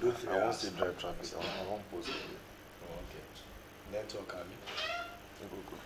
I won't say drive traffic. I won't post it. Oh, okay. Network, Abi. Go.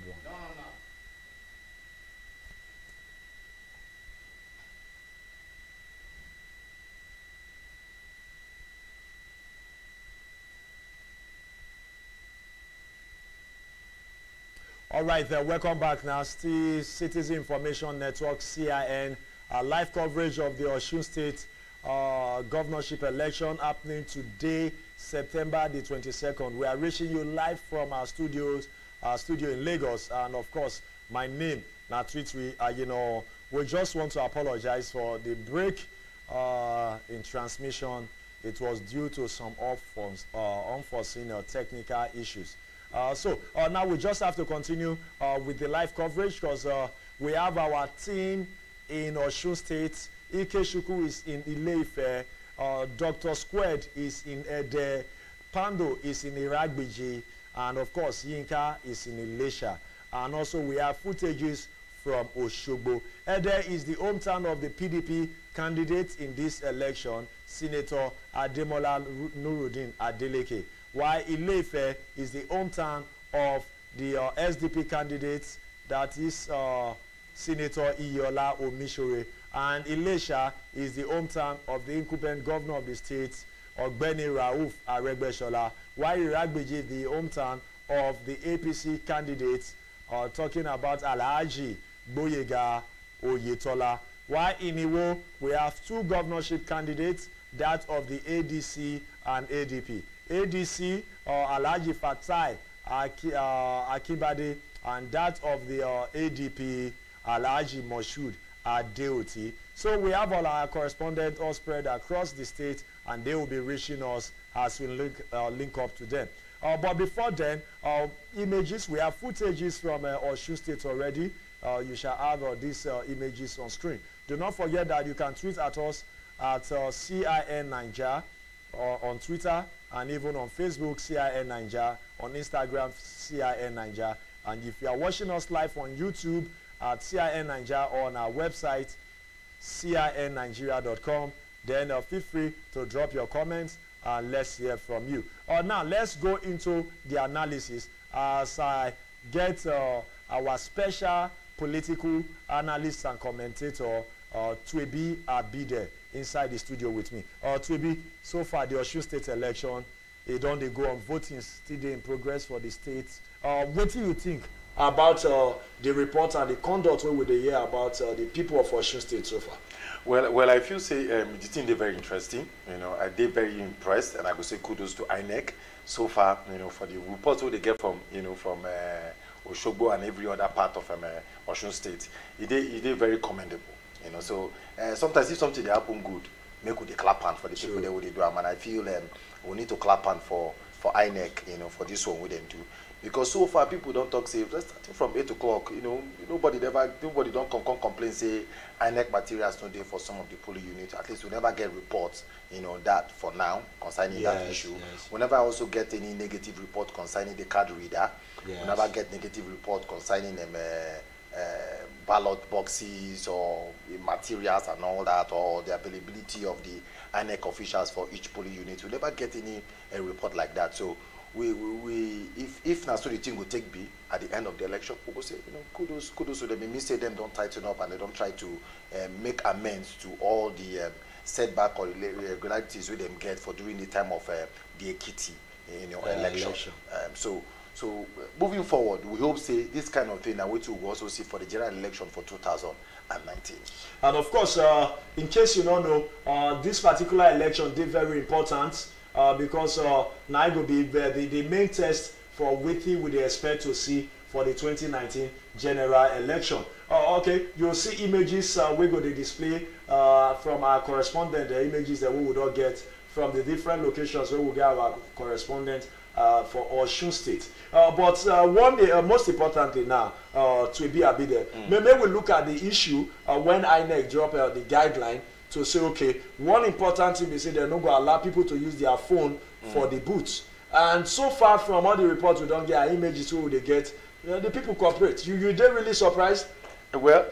one. No, no, no. All right, then, welcome back now. Still Citizen Information Network, CIN, live coverage of the Osun State governorship election happening today, September the 22nd. We are reaching you live from our studio in Lagos, and of course, my name, Natwitwi. You know, we just want to apologize for the break in transmission. It was due to some unforeseen technical issues. Now we just have to continue with the live coverage because we have our team in Osun State. Ike Shuku is in Ile-Ife, Dr. Squared is in Ede, Pando is in Iragbiji, and of course Yinka is in Ilesha. And also we have footages from Oshogbo. Ede is the hometown of the PDP candidate in this election, Senator Ademola Nuruddin Adeleke, while Ile-Ife is the hometown of the SDP candidate, that is Senator Iyola Omishore, and Ilesha is the hometown of the incumbent governor of the state, Ogbeni Rauf Aregbesola, while Iragbiji is the hometown of the APC candidate, talking about Alhaji Gboyega Oyetola, while in Iwo we have two governorship candidates, that of the ADC and ADP. ADC, Alhaji Fatai Akibade, and that of the ADP, Alhaji Moshood Adeoti. So we have all our correspondents all spread across the state, and they will be reaching us as we link up to them. But before then, images, we have footages from Osun State already. You shall have these images on screen. Do not forget that you can tweet at us at CIN Nigeria on Twitter, and even on Facebook, CIN Nigeria, on Instagram, CIN Nigeria. And if you are watching us live on YouTube at CIN Nigeria or on our website, cinnigeria.com, then feel free to drop your comments and let's hear from you. Now, let's go into the analysis as I get our special political analyst and commentator, Twebi Abide, inside the studio with me. Twebi, so far the Osun State election, it don't they go on voting still in progress for the states. What do you think about the report and the conduct we would hear about the people of Osun State so far? Well, I feel say the thing they very interesting. You know, I did very impressed, and I would say kudos to INEC so far. You know, for the reports they get from from Oshogbo and every other part of Osun State, it did very commendable. You know, so sometimes if something they happen good, make we clap hand for the people that would do. And I feel we need to clap hand for INEC, you know, for this one we didn't do. Because so far people don't talk say starting from 8 o'clock, you know, nobody don't come complain say INEC materials no day for some of the polling units. At least we never get reports, you know, that for now concerning that issue. Yes. We never also get any negative report concerning the card reader. Yes. We never get negative report concerning them ballot boxes or materials and all that, or the availability of the INEC officials for each polling unit. We never get any report like that. So if now so the thing will take be at the end of the election, we will say, you know, kudos to them. It means say them don't tighten up and they don't try to make amends to all the setback or irregularities we them get for during the time of the Ekiti election. So moving forward, we hope say this kind of thing that we will also see for the general election for 2019. And of course, in case you don't know, this particular election is very important because now it will be the main test for what we expect to see for the 2019 general election. Okay, you'll see images we're going to display from our correspondent, the images that we would all get from the different locations where we get our correspondent for Osun State. But most importantly now, to be a bit maybe we look at the issue when INEC drop the guideline to say, okay, one important thing they say they're not going to allow people to use their phone for the booths. And so far from all the reports we don't get, our images who they get, the people cooperate. You did really surprised? Well,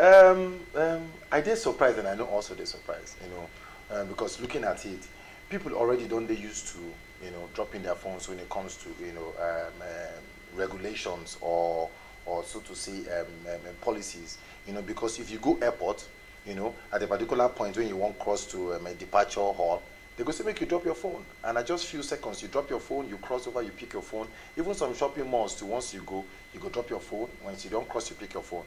I did surprised, and I know also they surprised, you know, because looking at it, people already don't they used to, you know, dropping their phones when it comes to, you know, regulations or or so to say policies, because if you go airport, at a particular point when you want cross to a departure hall, they go say make you drop your phone, and at just few seconds you drop your phone, you cross over, you pick your phone. Even some shopping malls too, once you go drop your phone. Once you don't cross, you pick your phone.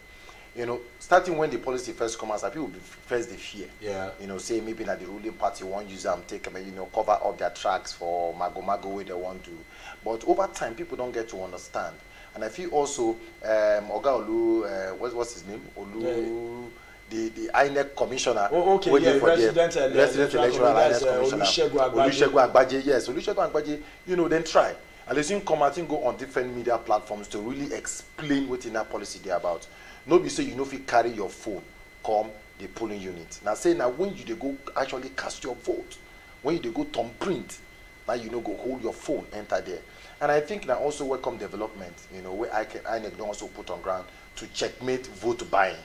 Starting when the policy first comes out, people will be first the fear. Yeah. Say maybe that the ruling party won't use them, take cover up their tracks for mago way they want to. But over time, people don't get to understand. And I feel also Oga Olu, what's his name? Olu, the INEC commissioner. Oh, okay, yeah, resident electoral INEC commissioner. Olusegun Agbaje, yes, Olusegun Agbaje. Then try. And they soon come out and go on different media platforms to really explain what in that policy they're about. Nobody say if you carry your phone, come the polling unit. Now say now when you go actually cast your vote, when you go thumb print, now go hold your phone, enter there. And I think now also welcome development, where INEC don't also put on ground to checkmate vote buying.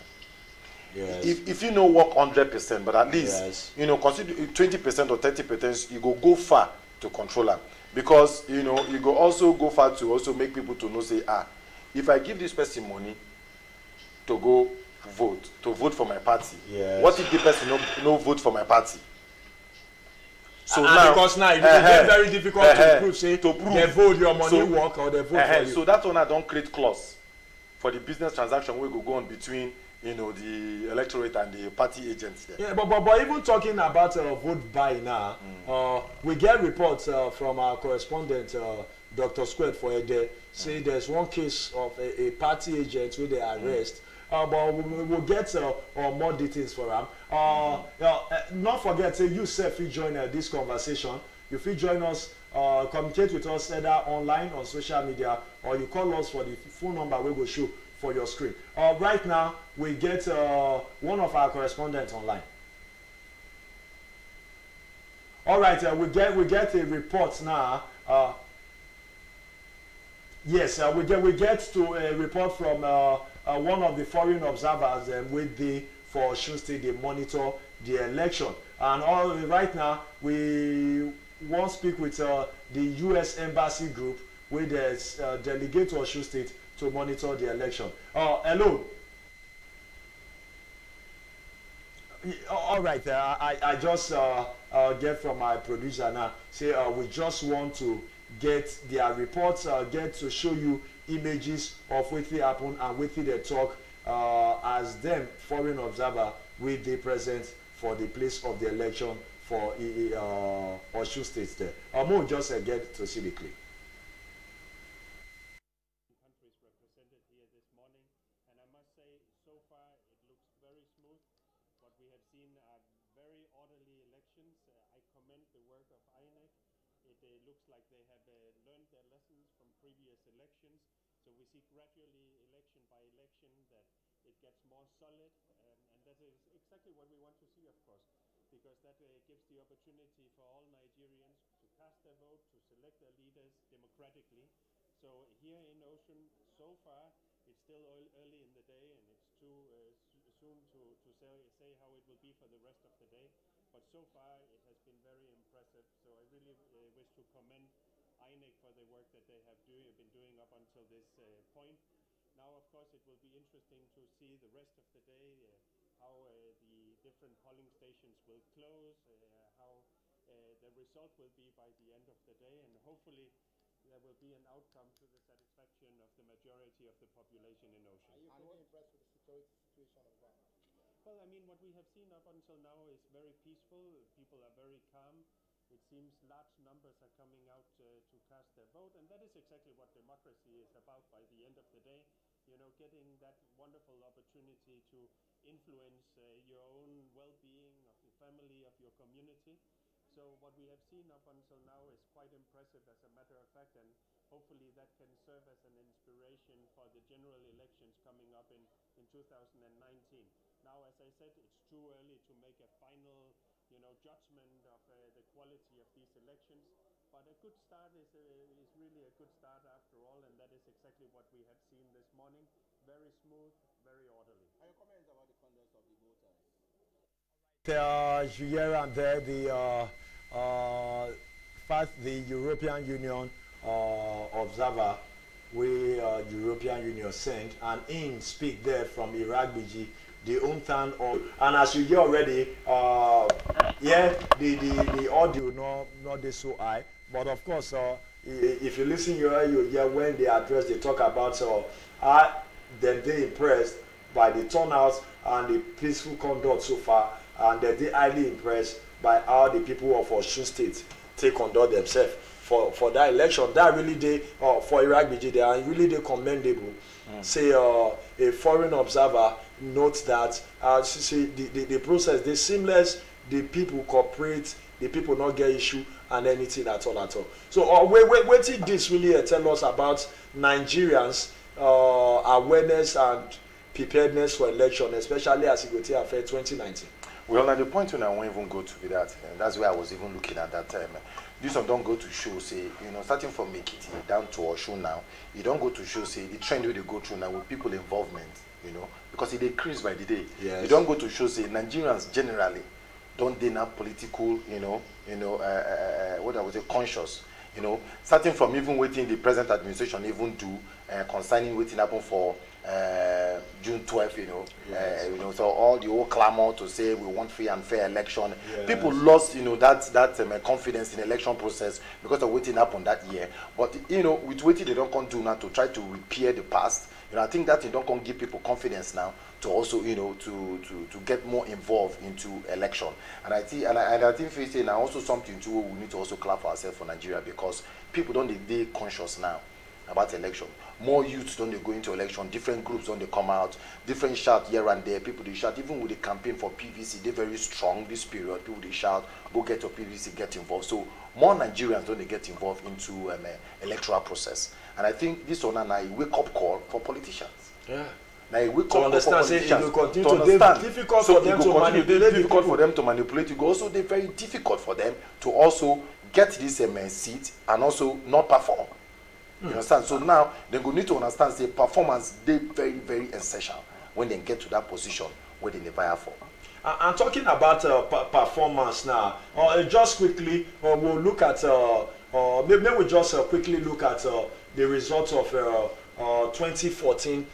Yes. If you know work 100%, but at least consider 20% or 30%, you go far to control them. Because you go also go far to also make people to know say, if I give this person money to go vote for my party. Yes. What if the person no vote for my party? So now, because now it get very difficult to prove. Say to prove they vote your money work or they vote for you. So that one I don't create clause for the business transaction we go on between the electorate and the party agents there. Yeah, but even talking about vote buy now, we get reports from our correspondent Dr. Squared for Ede, say there's one case of a party agent who they arrest. But we'll get more details for them. Not forget, you self you join this conversation. You feel join us, communicate with us either online on social media, or you call us for the phone number we will show for your screen. Right now, we get one of our correspondents online. All right, we get a report now. Yes, we get to a report from one of the foreign observers with for Osun State. They monitor the election, and right now we want to speak with the U.S. Embassy group, with the delegate to Osun State to monitor the election. Hello. All right, I just get from my producer now. Say we just want to get their reports, get to show you images of what happen and what they talk as them foreign observer with the present for the place of the election for Osun State there. More just get to see the clip. Countries represented here this morning, and I must say so far it looks very smooth. What we have seen are very orderly elections. I commend the work of INEC. It looks like they have learned their lessons from previous elections. So we see gradually, election by election, that it gets more solid, and that is exactly what we want to see, of course, because that gives the opportunity for all Nigerians to cast their vote, to select their leaders democratically. So here in Osun, so far, it's still early in the day, and it's too soon to say how it will be for the rest of the day. But so far, it has been very impressive. So I really wish to commend INEC for the work that they have been doing up until this point. Now, of course, it will be interesting to see the rest of the day, how the different polling stations will close, how the result will be by the end of the day, and hopefully there will be an outcome to the satisfaction of the majority of the population in Osun. Are you very impressed with the security situation of that? Well, I mean, what we have seen up until now is very peaceful. People are very calm. It seems large numbers are coming out to cast their vote, and that is exactly what democracy is about by the end of the day. Getting that wonderful opportunity to influence your own well-being, of your family, of your community. So what we have seen up until now is quite impressive, as a matter of fact, and hopefully that can serve as an inspiration for the general elections coming up in 2019. Now, as I said, it's too early to make a final judgment of the quality of these elections, but a good start is really a good start after all, and that is exactly what we have seen this morning. Very smooth, very orderly. Are your comments about the conduct of the voters? Here and there, the European Union observer we European Union sent, and in speak there from Iragbiji, the hometown of, and as you hear already, yeah, the audio not they so high, but of course, if you listen, you hear when they address, they talk about then they impressed by the turnout and the peaceful conduct so far, and they highly impressed by how the people of Osun State take conduct themselves for that election. That really they for Iragbiji, they are really they commendable. Say a foreign observer notes that the process they seamless, the people cooperate, the people not get issue and anything at all. So wait till this really tell us about Nigerians awareness and preparedness for election, especially as it go to affect 2019. Well, at the point when I won't even go to that, and that's where I was even looking at that time. This one don't go to show, say, starting from Ekiti down to Osun now, you don't go to show, say, the trend where they go through now with people involvement, because it increases by the day. Yes. You don't go to show, say, Nigerians generally don't they now political, what I would say, conscious. Starting from even waiting the present administration even do concerning waiting happen for June 12th, Yes. So all the whole clamor to say we want free and fair election. Yes. People lost, that confidence in election process because of waiting happen that year. But with waiting they don't come do now to try to repair the past. I think that they don't come give people confidence now to also, to get more involved into election. And I think facing now also something too we need to also clap for ourselves for Nigeria, because people don't they conscious now about election. More youths don't they go into election, different groups don't they come out, different shout here and there, people they shout, even with the campaign for PVC, they're very strong this period, people they shout, go get your PVC, get involved. So more Nigerians don't they get involved into electoral process. And I think this one a wake-up call for politicians. Yeah. Now a wake-up To call for understand, say it politicians. will continue to to be understand. difficult So for them it to will continue to be manipulate the difficult people. for them to manipulate. It will also be very difficult for them to also get this seat and also not perform. You understand? So now they go need to understand the performance they very, very essential when they get to that position where they never have for. I'm talking about performance now. Just quickly, we'll look at, maybe we just quickly look at the results of 2014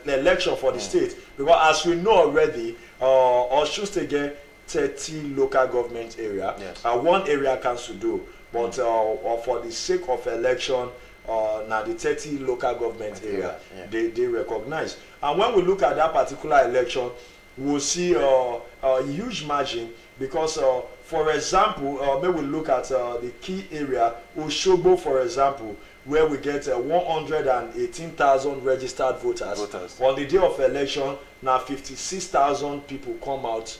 election for the state. Because as we know already, Osun State get 30 local government area, Yes. one area council do. But for the sake of election, now the 30 local government area, yeah. they recognize. And when we look at that particular election, we'll see a huge margin because, for example, maybe we look at the key area, Osogbo, for example, where we get 118,000 registered voters. On the day of election, now 56,000 people come out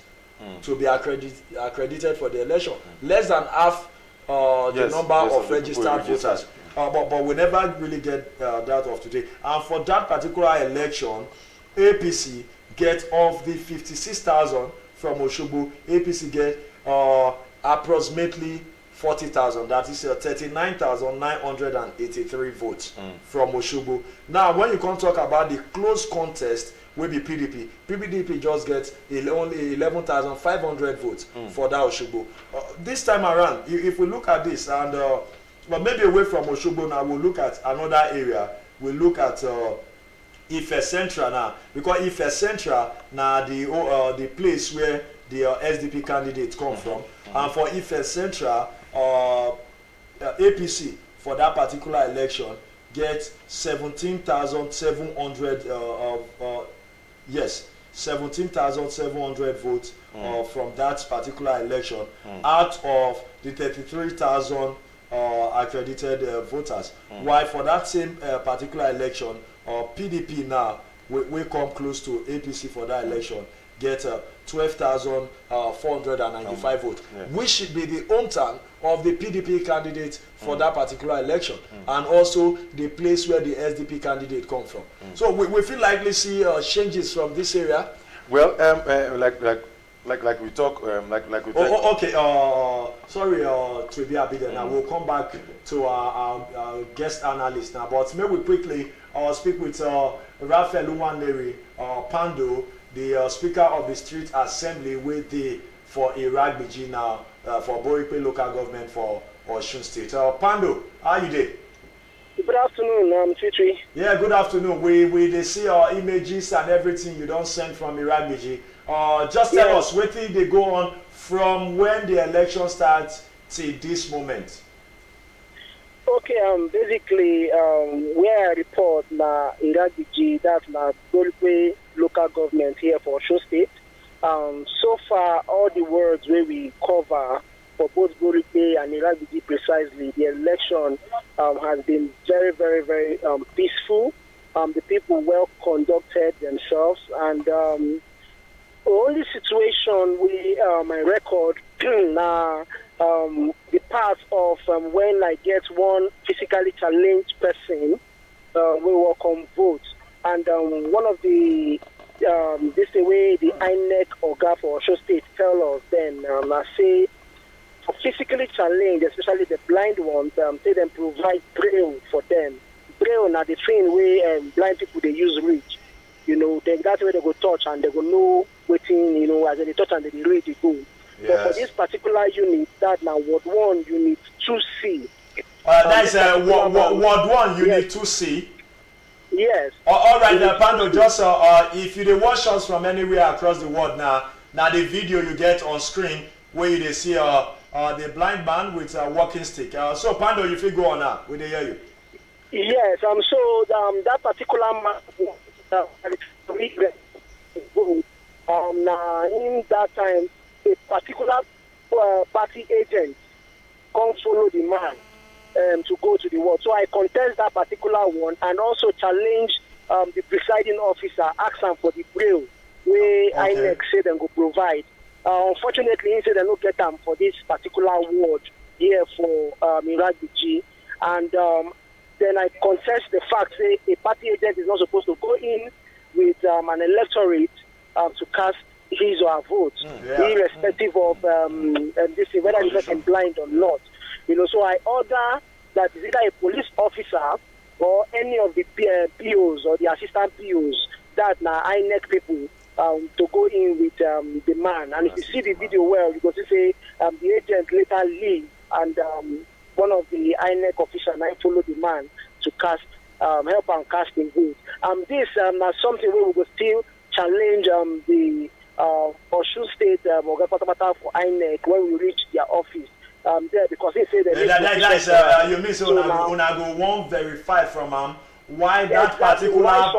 to be accredited for the election. Less than half the number of registered voters. But we never really get that of today. And for that particular election, APC get of the 56,000 from Osogbo, APC get approximately 40,000. That is 39,983 votes from Osogbo. Now, when you come talk about the close contest, will be PDP. PDP just gets only 11,500 votes for that Osogbo. This time around, if we look at this, and but maybe away from Osogbo now, we'll look at another area. We'll look at Ife Central now, because Ife Central now the place where the SDP candidates come from, and for Ife Central, APC for that particular election get 17,700 17,700 votes from that particular election out of the 33,000 accredited voters. While for that same particular election, PDP now we come close to APC for that election get 12,495 votes, which should be the hometown of the PDP candidate for that particular election, and also the place where the SDP candidate come from. So we feel likely see changes from this area. Well, like we talk, like we talk. Okay. Sorry, to be a bit. Now we'll come back to our guest analyst now. But maybe we quickly speak with Raphael Uwaneri Pando, the Speaker of the Street Assembly with the for Iragbiji now for Borikwe local government for Osun State. Pando, how are you there? afternoon, Titri. Yeah, good afternoon. We they see our images and everything you don't send from Iraqbiji. Just tell us what they go on from when the election starts till this moment. Okay, basically, where I report na Iraqbiji, that's na Golpe local government here for Osun State. So far, all the words where we cover for both Golpe and Iraqbiji precisely, the election has been very, very, very peaceful. The people well conducted themselves, and the only situation we my record now the part of when I get one physically challenged person, we work on vote, and one of the this the way the INEC Oga for Osun State tell us then I say for physically challenged, especially the blind ones, say them provide braille for them. Braille now the train way blind people they use reach. You know, then that's where they go touch and they go know waiting, you know, as they touch and they read the go. Yes. But for this particular unit, that now Ward 1, Unit 2C. That's Ward 1, Unit 2C. Yes. All right, Pando, just if you watch us from anywhere across the world now the video you get on screen where you see the blind man with a walking stick. So Pando, if you go on now, we hear you. Yes, so that particular man in that time a particular party agent can't follow the man to go to the ward. So I contest that particular one and also challenge the presiding officer, ask him for the braille where INEC say them go provide. Unfortunately, he said they don't get them for this particular ward here for Iraqbiji. And then I contest the fact that a party agent is not supposed to go in with an electorate to cast his or her vote, irrespective of this, whether the person blind or not. You know, so I order that it's either a police officer or any of the POs or the assistant POs that now INEC people to go in with the man. And if you see the video well, you go to say the agent later leave and one of the INEC officials now follow the man to cast, help and cast the vote. This is something where we will still challenge the Osun State for INEC when we reach their office there, because they say that you mean so una go won't verify from why that particular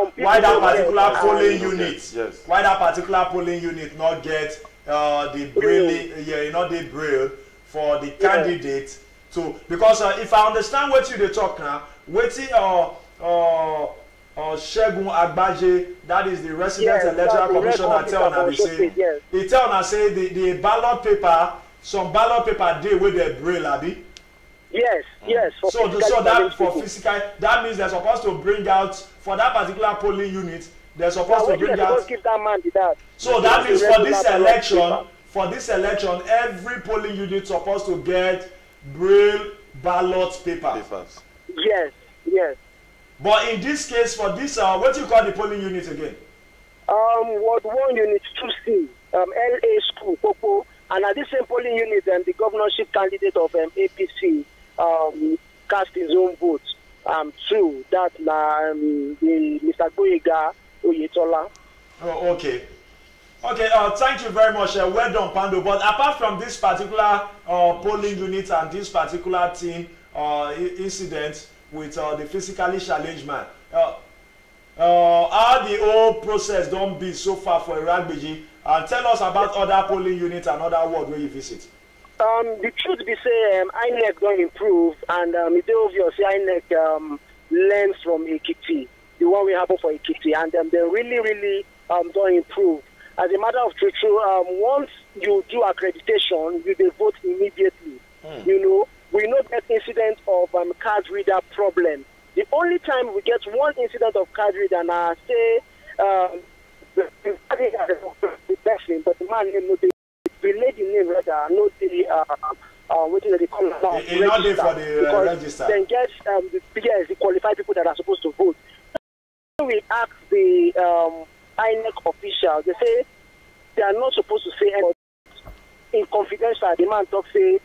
polling unit, why that particular polling unit not get the braille, not the braille for the candidate to, because if I understand what you talk now, waiting Shegun Agbaje, that is the resident electoral commissioner, tell una say he tell una say the ballot paper, some ballot paper dey with the braille, abi. Yes. So that for physical, that means they're supposed to bring out for that particular polling unit. They're supposed to bring out. Give that man that. So that means for this election, every polling unit supposed to get braille ballot papers. Yes. But in this case, for this, what do you call the polling unit again? Ward 1, Unit 2C, LA School, Popo, and at this same polling unit, the governorship candidate of APC cast his own vote through that the Mr. Boyega Oyetola. Oh, okay. Thank you very much. Well done, Pando. But apart from this particular polling unit and this particular thing, incident with the physically challenged man, how the whole process don't be so far for Iraqbiji, and tell us about other polling units and other wards where you visit. The truth be say, INEC don't improve, and it's obvious INEC learns from Ekiti, the one we happen for Ekiti, and they really don't improve. As a matter of truth, once you do accreditation, you will vote immediately. You know, we know that incident of card reader problem. The only time we get one incident of card reader, and I say the person, but the man name, the lady name rather, not what do they call it? It's not there for the register. Then get the qualified people that are supposed to vote. We ask the INEC officials, they say they are not supposed to say anything. In confidential, the man talk say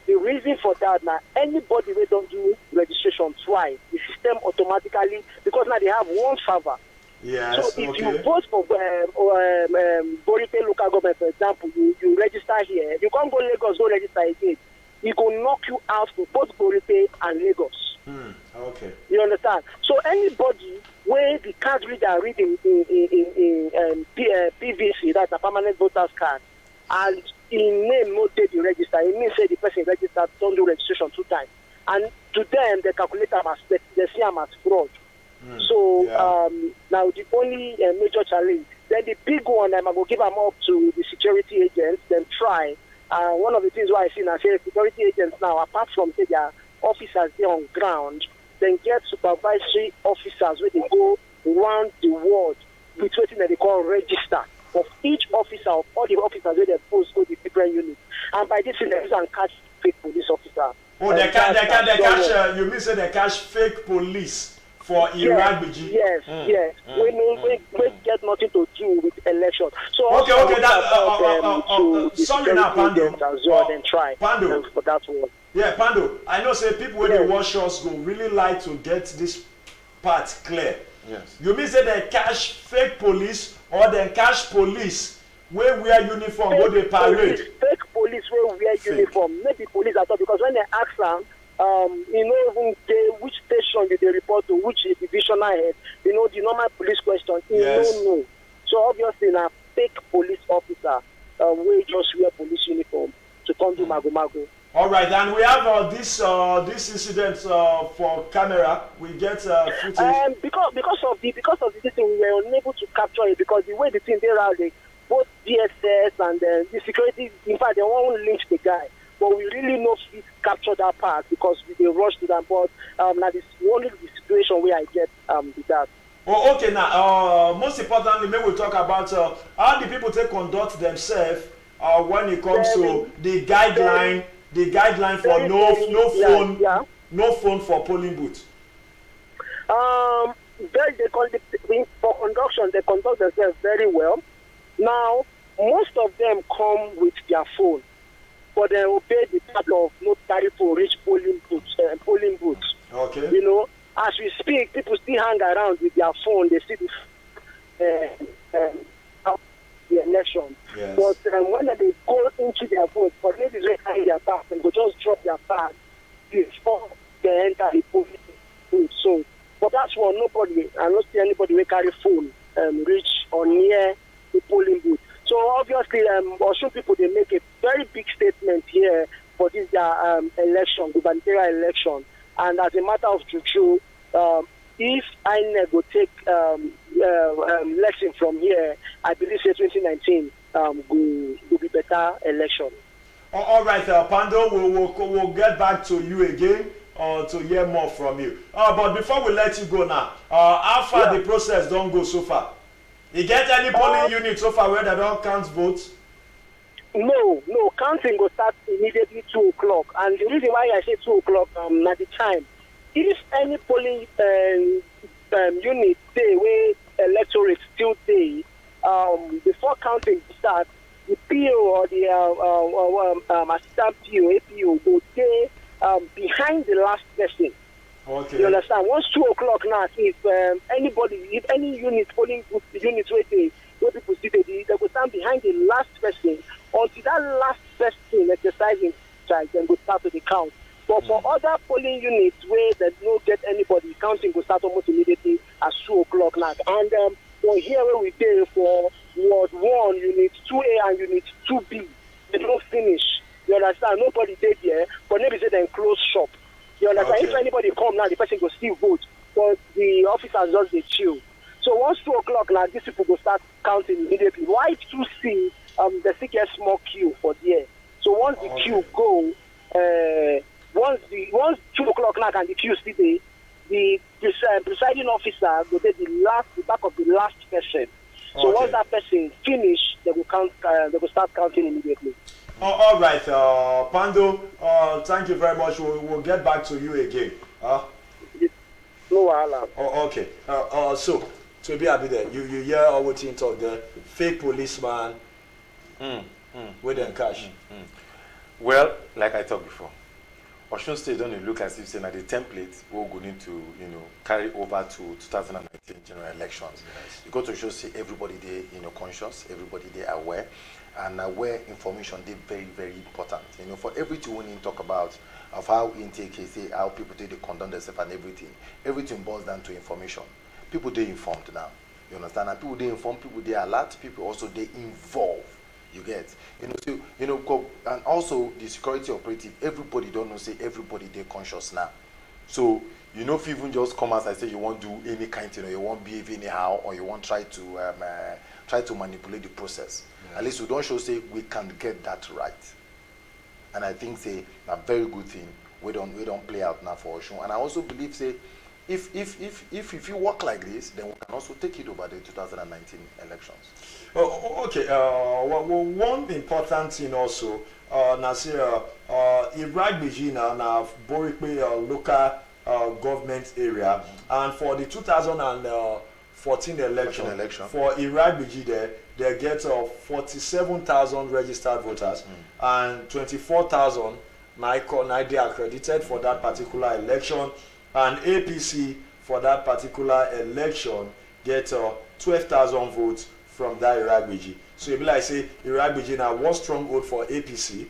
The reason for that now, anybody we don't do registration twice, the system automatically, because now they have one server. Yes, So if you vote for Borite local government, for example, you register here, you can't go Lagos, go register again. It will knock you out for both Borite and Lagos. Okay. You understand? So anybody where the card reader reading in PVC, that's a permanent voter's card, and in name not take the register, it means say the person registered don't do registration 2 times. And to them, the calculator must they see them as fraud. So now the only major challenge, then the big one, I'm going to give them up to the security agents, then try. One of the things why I see now, say security agents now, apart from say their officers there on ground, then get supervisory officers where they go around the world with what they call register of each officer, of all the officers where they post go the different units. And by this thing, they can catch fake police officer. Oh, they catch, you mean say they catch fake police for Iraq? Yes. We get nothing to do with election. So okay, sorry now, Pando. As well, then try Pando. For that one. Yeah, Pando. I know say people when they watch us go really like to get this part clear. Yes. You mean say they catch fake police or they catch police where wear uniform go they parade? Fake police where wear uniform, maybe police at all, because when they ask them, you know even which station they report to, which divisional head, you know the normal police question, you don't know. So obviously now fake police officer will just wear police uniform to come to Mago. All right, and we have this incident for camera. We get footage. Because of the thing, we were unable to capture it because the way the thing they are, both DSS and the security, in fact, they won't lynch the guy. But we really not fit capture that part because they rushed to them. But now this only the situation where I get with that. Oh, okay. Now, most importantly, maybe we'll talk about how the people take conduct themselves when it comes to the guideline. The guideline for no phone for polling booth. For conduction, they conduct themselves very well. Now, most of them come with their phone, but they obey the tableau of no carry for reach polling booths. Okay. You know, as we speak, people still hang around with their phone. They see the election. Yes. But when they go into their vote, for ladies who carry their bag, and go just drop their bag before they enter the polling booth. So, but that's why nobody, I don't see anybody will carry phone reach or near the polling booth. So obviously, Osun people, they make a very big statement here for this election, gubernatorial election. And as a matter of truth, if INEC will take election from here, I believe 2019 will be better election. All right, Pando, we'll get back to you again to hear more from you. But before we let you go now, how far the process don't go so far? You get any polling unit so far where they don't count votes? No, counting will start immediately 2 o'clock. And the reason why I say 2 o'clock at the time, if any polling unit day where electorate still day, before counting starts, the PO or the assistant PO, APO will stay behind the last person. Okay. You understand? Once 2 o'clock now, if any unit, polling units where people see they will stand behind the last person until that last person exercising strike, then go start to the count. But for other polling units where they don't get anybody, counting will start almost immediately at 2 o'clock now. And for here where we pay for Ward 1, Unit 2A and Unit 2B, they don't finish. You understand? Nobody did here, but maybe they then close shop. You understand? Okay. If anybody come now, the person will still vote, but the officers just they chill. So once 2 o'clock now, these people will start counting immediately. Why 2C, they still get small queue for there. So once the queue go, once 2 o'clock now and the queue still there, the presiding officer will take the back of the last person. So once that person finish, they will count. They will start counting immediately. All right, Pando. Thank you very much. We'll get back to you again. No wahala. Okay. So to be happy there, you hear all what you talk there. Fake policeman with them cash. Well, like I talked before, Osun State don't look as if saying that the template we're going to, carry over to 2019 general elections. Yes. You go to show say everybody they, conscious, everybody they aware, and aware information they very, very important. For everything we need to talk about of how intake is, say how people take the condone themselves and everything boils down to information. People they informed now. You understand? And people they inform, people they alert, people also they involve. You get, and also the security operative. Everybody don't know say everybody they conscious now. So if you even just come as I say you won't do any kind, you won't behave anyhow, or you won't try to manipulate the process. Yeah. At least we don't show say we can get that right. And I think say a very good thing. We don't play out now for Osun. And I also believe say if you work like this, then we can also take it over the 2019 elections. Oh, okay. One important thing also, Nasir, Iraq Bijina now Borikwe local government area, and for the 2014 election for Iraq Bijina, they get 47,000 registered voters and 24,000 they accredited for that particular election, and APC for that particular election get 12,000 votes from that Iraq Biji. So if like say Iraq Biji now one strong vote for APC,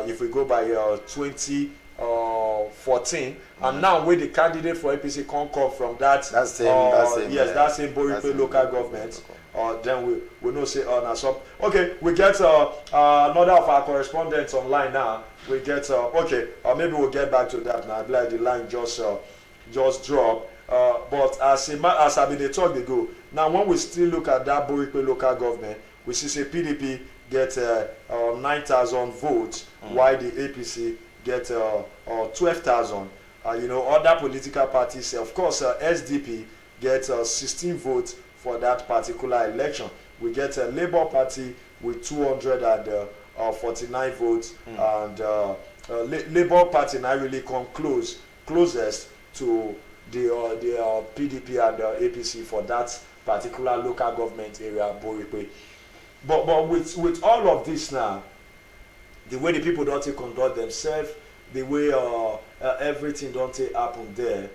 if we go by 2014, and now where the candidate for APC can't come from that same Borikwe local government, then we know say so okay, we get another of our correspondents online now. We get maybe we'll get back to that now. Like the line just dropped. But as I been they talk they go. Now when we still look at that Borikwe local government, we see say PDP get 9,000 votes, while the APC get 12,000. Other political parties, of course, SDP get 16 votes for that particular election. We get a Labour Party with 249 votes, and Labour Party now really come closest to the PDP and APC for that particular local government area, Borikwe. But with all of this now, the way the people don't conduct themselves, the way everything don't happen there,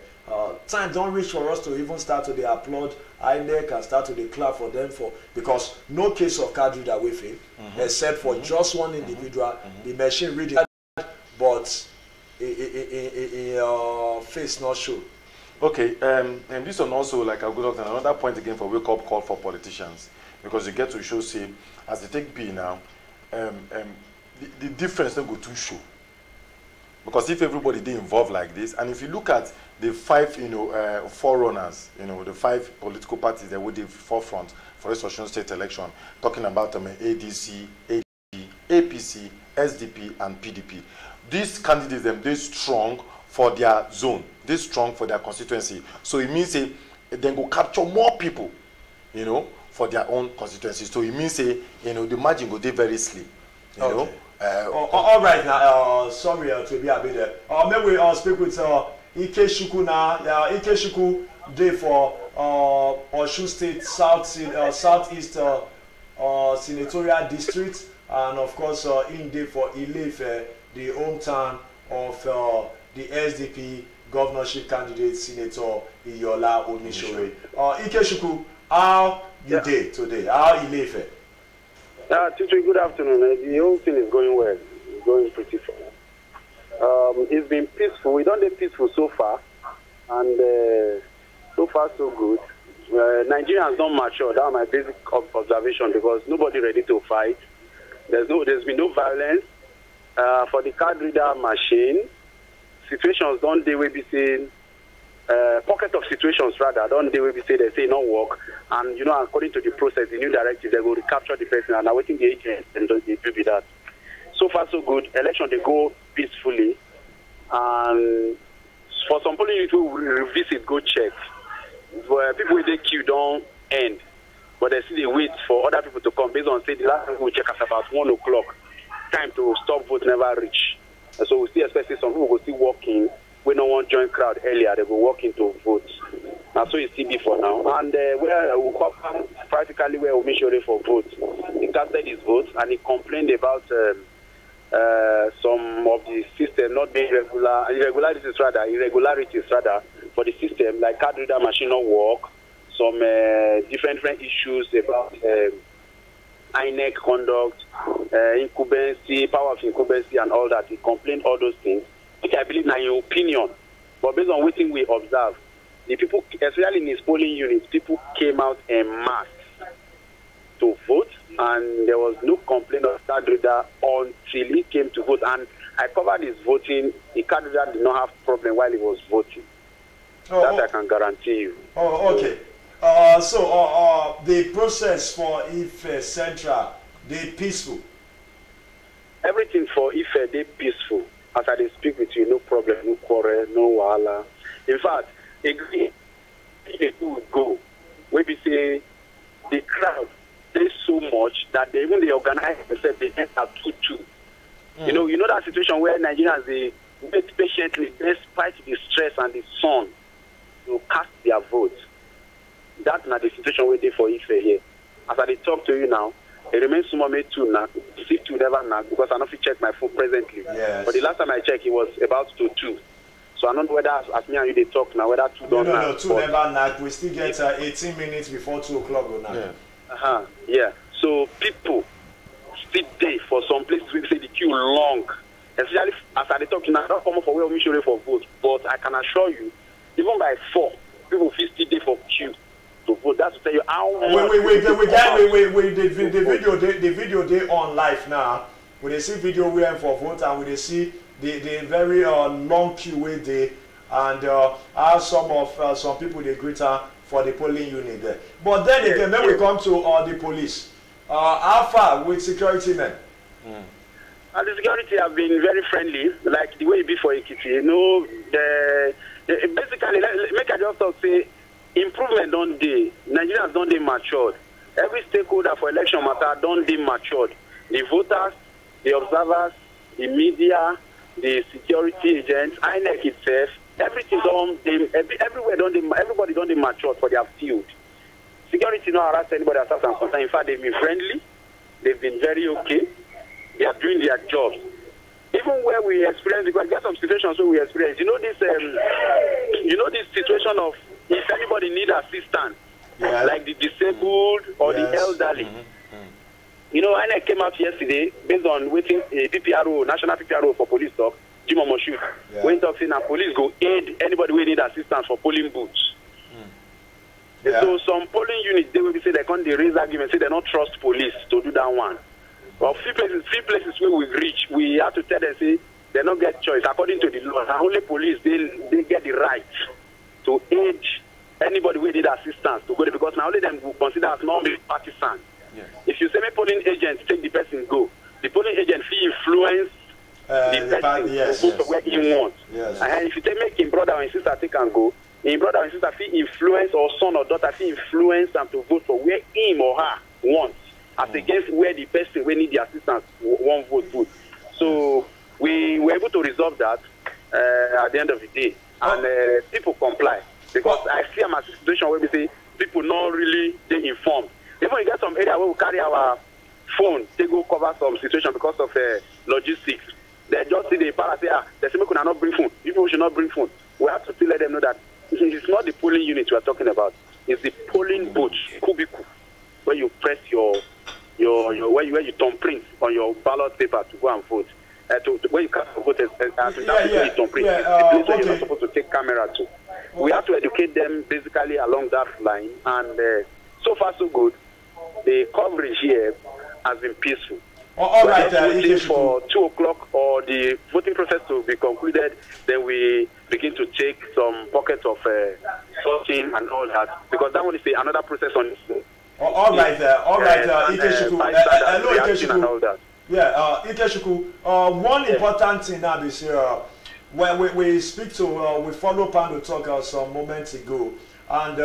time don't reach for us to even start to applaud INEC and start to clap for them because no case of card reader we fail, except for just one individual. The machine read it, but face not show. Okay, and this one also, like I'll go to another point again for wake up call for politicians, because you get to show, say, as they take B now, the difference don't go to show. Because if everybody they involved like this, and if you look at the five, forerunners, the five political parties that were the forefront for this Osun State election, talking about ADC, ADP, APC, SDP, and PDP. These candidates, they're strong for their zone, they're strong for their constituency. So it means they go capture more people, for their own constituency. So it means the margin go very slim, okay. All right now, sorry to be a bit there. Maybe we speak with Ike Shuku now. Ike Shuku day for Osun State Southeast Senatorial District, and of course in day for Ilefe, the hometown of the SDP governorship candidate Senator Iyola Omishore. Ike Shuku, how you day today? How Ilefe? Teacher, good afternoon. The whole thing is going well. It's going pretty far. It's been peaceful. We don't get peaceful so far, and so far so good. Nigerians don't mature. That's my basic observation, because nobody ready to fight. There's been no violence. For the card reader machine, situations don't they will be saying pocket of situations rather don't they will be say they say not work, and according to the process, the new directive, they will recapture the person and awaiting the agent, and they will be that. So far so good. Election they go peacefully, and for some polling units who revisit, go check. Where people with the queue don't end, but they see they wait for other people to come based on say the last time we check at about 1 o'clock. Time to stop vote never reach. And so we see especially some people will still walking. We don't want to join crowd earlier, they will walk into vote. And so you see before now. And where we come practically where we make sure for vote. He casted his vote and he complained about some of the system not being irregularities rather for the system, like card reader machine not work, some different issues about INEC conduct, incumbency, power of incumbency and all that. He complained all those things, which I believe now in opinion, but based on what we observe, the people, especially in his polling units, people came out en masse to vote, and there was no complaint of card reader until he came to vote. And I covered his voting. The card reader did not have problem while he was voting. That I can guarantee you. Oh, okay. So the process for Ife Central, they peaceful? Everything for Ife, they peaceful. As I speak with you, no problem, no quarrel, no wahala. In fact, agree, if they would go, maybe say the crowd, there's so much that even the organizers said they enter 2-2. You know that situation where Nigerians, they wait patiently despite the stress and the sun to cast their vote. That's not the situation we did for Ife here. As I talk to you now, it remains small me too now. See to never now because I don't check my phone presently. Yes. But the last time I checked, it was about 2-2. So I don't know whether as me and you they talk now, whether 2 don't No, 2 never knock. We still get 18 minutes before 2 o'clock go now. Yeah. Yeah. So people still there for some places we say the queue long. Especially as I talk now, I don't come for where we should for vote. But I can assure you, even by 4, people feel still there for queue to vote. That's to tell you how much. The video they on live now. We they see video we have for vote and we they see the very long queue where they and how some people they greet her for the polling unit there. But then again, when we come to the police, how far with security men? And the security have been very friendly, like the way it be for Ekiti. You know, basically, make I just talk, say, improvement don't dey. Nigerians don't dey matured. Every stakeholder for election matter don't dey matured. The voters, the observers, the media, the security agents, INEC itself, everything everywhere don't dey, everybody don't dey matured for their field. Security not harass anybody as and concerned. In fact, they've been friendly. They've been very okay. They are doing their jobs. Even where we experience, because there are some situations where we experience. You know this situation of if anybody need assistance, like the disabled or the elderly. You know, when I came out yesterday, based on waiting a PPRO, National PPRO for police talk, Jim Omoshu, went up saying that police go aid anybody who need assistance for polling booths. So some polling units, they will be say they can't raise arguments, say they don't trust police to do that one. But few places where we reach, we have to tell them, say, they don't get choice. According to the law, and only police, they get the right to aid anybody who need assistance to go there, because now only them will consider as non-partisan. If you say, me polling agent, take the person, go. The polling agent fee influence the person to vote where he wants. And if you take make him brother or his sister take and go, his brother or his sister fee influence, or son or daughter fee influence them to vote for where him or her wants, as against where the person will need the assistance won't vote. So we were able to resolve that at the end of the day, and people comply, because I see a situation where we say people not really they informed. Even we get some area where we carry our phone, they go cover some situation because of logistics. They just see the para say, they say we cannot bring phone. People should not bring phone. We have to still let them know that it's not the polling unit we are talking about. It's the polling booth, cubicle, where you press where you thumbprint on your ballot paper to go and vote. Where you cast for vote, you thumbprint. It's the place where you're not supposed to take camera to. We have to educate them basically along that line, and so far so good. The coverage here has been peaceful. All right, waiting for 2 o'clock or the voting process to be concluded, then we begin to take some pockets of sorting and all that, because that one is another process on its own. All right, Ikechukwu. Hello, Ikechukwu. Yeah, Ikechukwu. One important thing now is when we speak to, we follow Pando talk some moments ago, and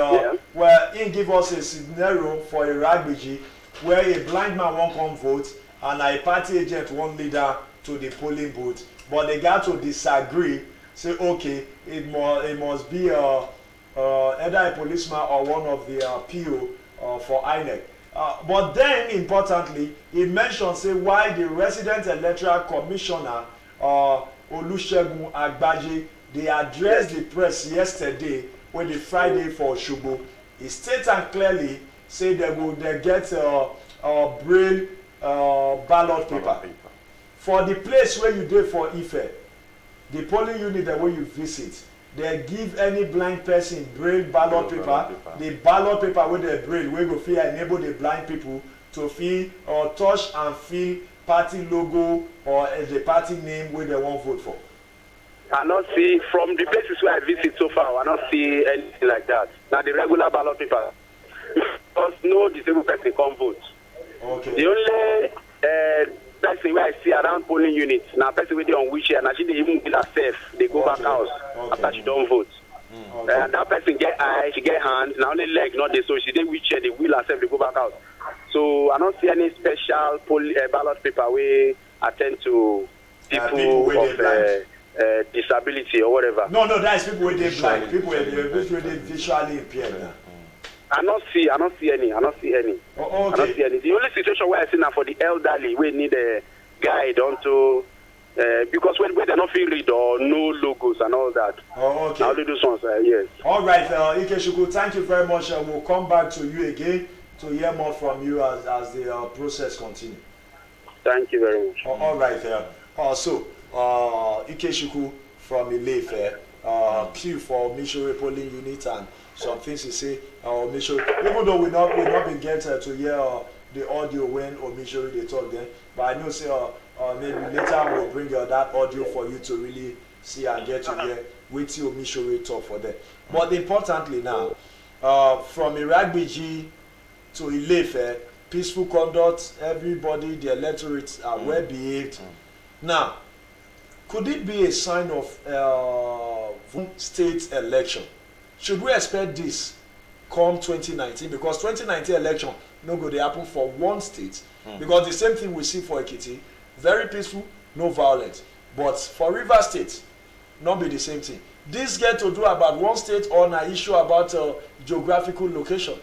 where he give us a scenario for a Ragbiji where a blind man won't come vote and a party agent won't lead her to the polling booth, but they got to disagree. Say, okay, it must be either a policeman or one of the PO for INEC. But then, importantly, he mentioned say why the resident electoral commissioner Olusegun Agbaje they addressed the press yesterday when the Friday for Osogbo. He stated and clearly say they get braille ballot paper. For the place where you dey for Ife, the polling unit that where you visit, they give any blind person braille ballot paper. The ballot paper with the braille wey go fit enable the blind people to feel or touch and feel party logo or the party name wey they wan vote for. I not see from the places where I visit so far. I not see anything like that. Now the regular ballot paper, because no disabled person can vote. Okay. The only person where I see around polling units now person with on wheelchair and actually even get herself they go back house after she don't vote. That person get eye, she get hands, now only leg not the so she did wheelchair, they wheel herself, they go back out. So I don't see any special ballot paper where attend to people of disability or whatever. No, that is people with they blind, people with they visually impaired. I not see any. Okay. I not see any. The only situation where I see now for the elderly, we need a guide onto because when they not feel read or no logos and all that. Okay. I'll do those ones. Yes. All right, Ikechukwu, thank you very much. We'll come back to you again to hear more from you as the process continues. Thank you very much. All right. So Ikechukwu from Ile-Ife, queue for Mishore polling unit and some things to say. Even though we not been get to hear the audio when Omishore they talk then, but I know say maybe later we'll bring that audio for you to really see and get to hear what Omishore talk for them. But importantly now, from Iragbiji to Ile-Ife, peaceful conduct, everybody, the electorate are well behaved. Now, could it be a sign of state election? Should we expect this come 2019? Because 2019 election no go dey happen for one state. Because the same thing we see for Ekiti, very peaceful, no violence. But for Rivers State, not be the same thing. This get to do about one state or an issue about geographical location.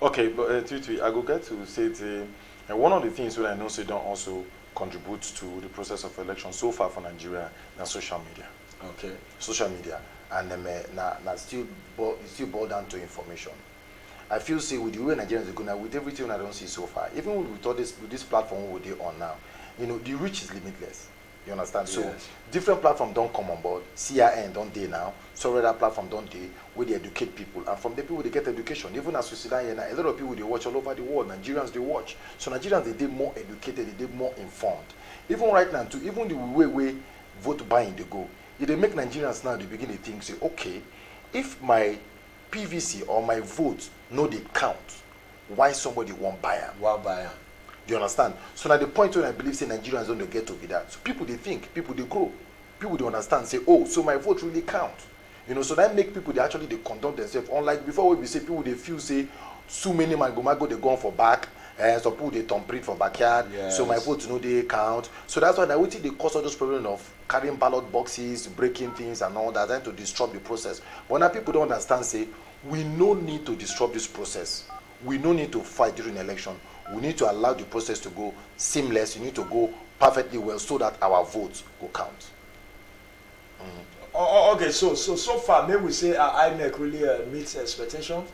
Okay, but Titi, I go get to say one of the things that I know say don't also contribute to the process of election so far for Nigeria na social media. Okay. Social media. And still boil down to information. I feel say with the way Nigerians are going now, with everything I don't see so far, even with all this platform we're on now, the reach is limitless. You understand? Yes. So different platforms don't come on board. CIN don't day now. So other platform don't day where they educate people, and from the people they get education. Even as we see that here now, a lot of people they watch all over the world. Nigerians they watch. So Nigerians they more educated, they more informed. Even right now too, even the way vote buying they go. They make Nigerians now they begin to think, say, okay, if my PVC or my vote no they count, why somebody won't buy them? Won't buy them. Do you understand? So at the point when I believe say Nigerians don't get to be that. So people they think, people they grow, people they understand, say, oh, so my vote really count. So that make people they actually they conduct themselves. Unlike before we say people they feel say so many mago they go for back. Some people they temperate for backyard, yes. So my vote they count. So that's why now we think they cause all those problems of carrying ballot boxes, breaking things and all that, and to disrupt the process. But now people don't understand, say, we no need to disrupt this process. We no need to fight during election. We need to allow the process to go seamless. You need to go perfectly well so that our votes go count. Okay, so far, maybe we say INEC really meets expectation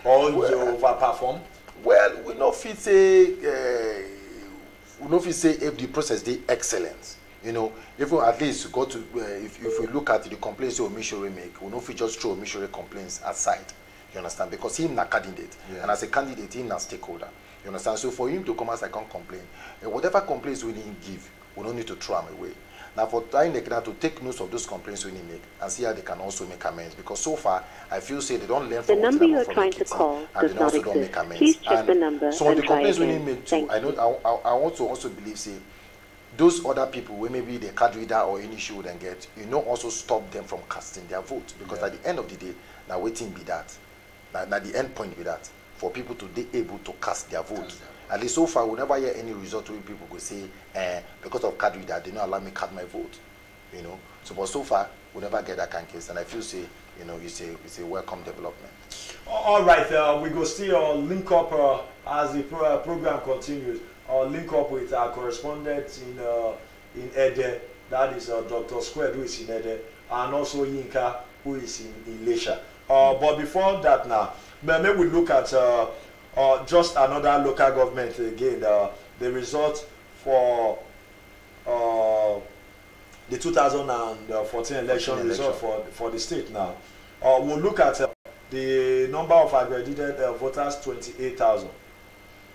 or you overperform? Well, we no fit say if the process is excellent. Even at least go to if we look at the complaints Omishore make, we no fit just throw Omishore complaints aside. You understand? Because him na candidate, and as a candidate, him na stakeholder. You understand? So for him to come as I can't complain, whatever complaints we didn't give, we don't need to throw them away. Now for INEC now to take notes of those complaints we need make and see how they can also make amends. Because so far I feel say they don't learn from the number you are trying to call does not exist. Please check the number some of the and try complaints we again. need make too. I want to also believe say those other people where maybe the card reader or any issue then get, also stop them from casting their vote. Because at the end of the day, now waiting be that. Now the end point be that for people to be able to cast their vote. At least so far, we never hear any result where people go say, because of card reader, they don't allow me cast my vote. So but so far, we never get that kind of case, and I feel say, it's a welcome development. All right, we go still link up as the program continues, I'll link up with our correspondent in Ede, that is Dr. Squared, who is in Ede, and also Yinka, who is in Ilesha. But before that now, maybe we look at just another local government again, the result for the 2014 election result for the state now. We'll look at the number of accredited voters, 28,000.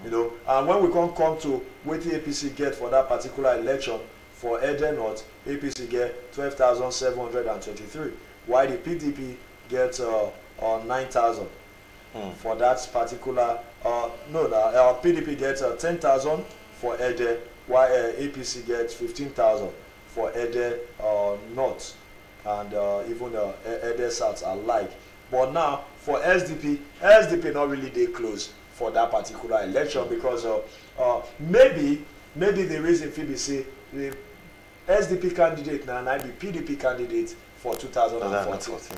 You know, and when we come to what the APC get for that particular election, for Ede North, APC get 12,723, while the PDP gets 9,000 for that particular. PDP gets 10,000 for Ede, while APC gets 15,000 for Ede North, and even Ede South alike. But now for SDP not really they close for that particular election, because maybe the reason Phoebe say the SDP candidate now the PDP candidate for 2014.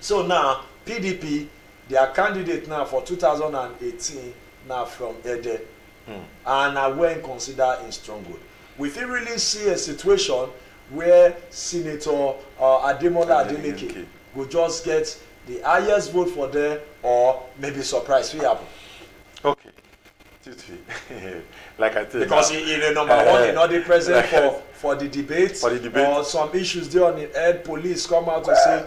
So now PDP, their candidate now for 2018 now from Ede, and I won't consider in Stronghold. We can really see a situation where Senator Ademola Adeleke will just get the highest vote for them, or maybe surprise will happen. Okay. Like I tell you, because he number one, he's not the president for the debate. Or some issues there on the head, police come out to say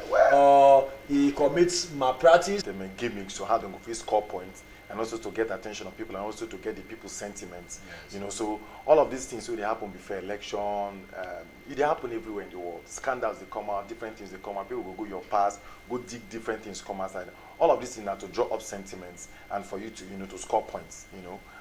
he commits malpractice. They make gimmicks to how they go score points, and also to get attention of people, and also to get the people's sentiments. Yes. You know, so all of these things they happen before election. They happen everywhere in the world. Scandals they come out, different things they come out. People will go your past, go dig different things come outside. All of these things are to draw up sentiments and for you to to score points.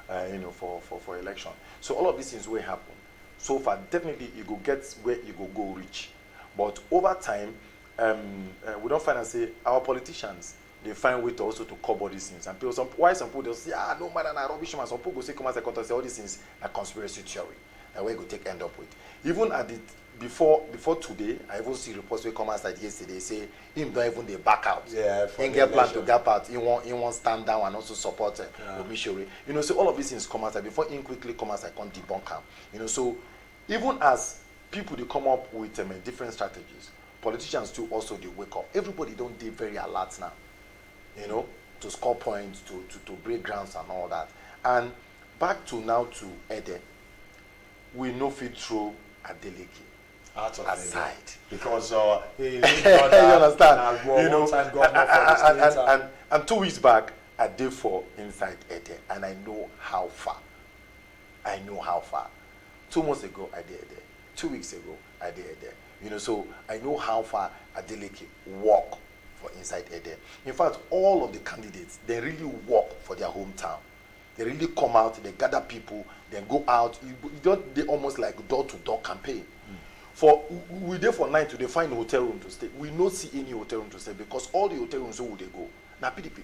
For election. So all of these things will happen. So far, definitely you go get where you go reach. But over time, we don't find and say our politicians, they find way to also to cover these things. And people, why some people they'll say, no matter na rubbish man. Some people go say come as a say all these things are conspiracy theory. And where you go take end up with. Even at the before today, I even see reports where come outside yesterday say him don't even they back out. Yeah, he get plan to gap out. He won't stand down and also support Omishore. So all of these things come outside before him quickly come outside come debunk him. So even as people they come up with different strategies, politicians too also they wake up. Everybody don't do very alert now. To score points, to break grounds and all that. And back to now to Ede, we know fit through Adeleke out of aside because he you understand, and 2 weeks back I did for inside Ede, and I know how far. 2 months ago I did Ede. 2 weeks ago I did Ede. So I know how far Adeleke walk for inside Ede. In fact, all of the candidates, they really work for their hometown. They really come out, they gather people, then go out. They almost like door-to-door campaign. For we there for night to find a hotel room to stay. We not see any hotel room to stay because all the hotel rooms, where would they go? Now PDP.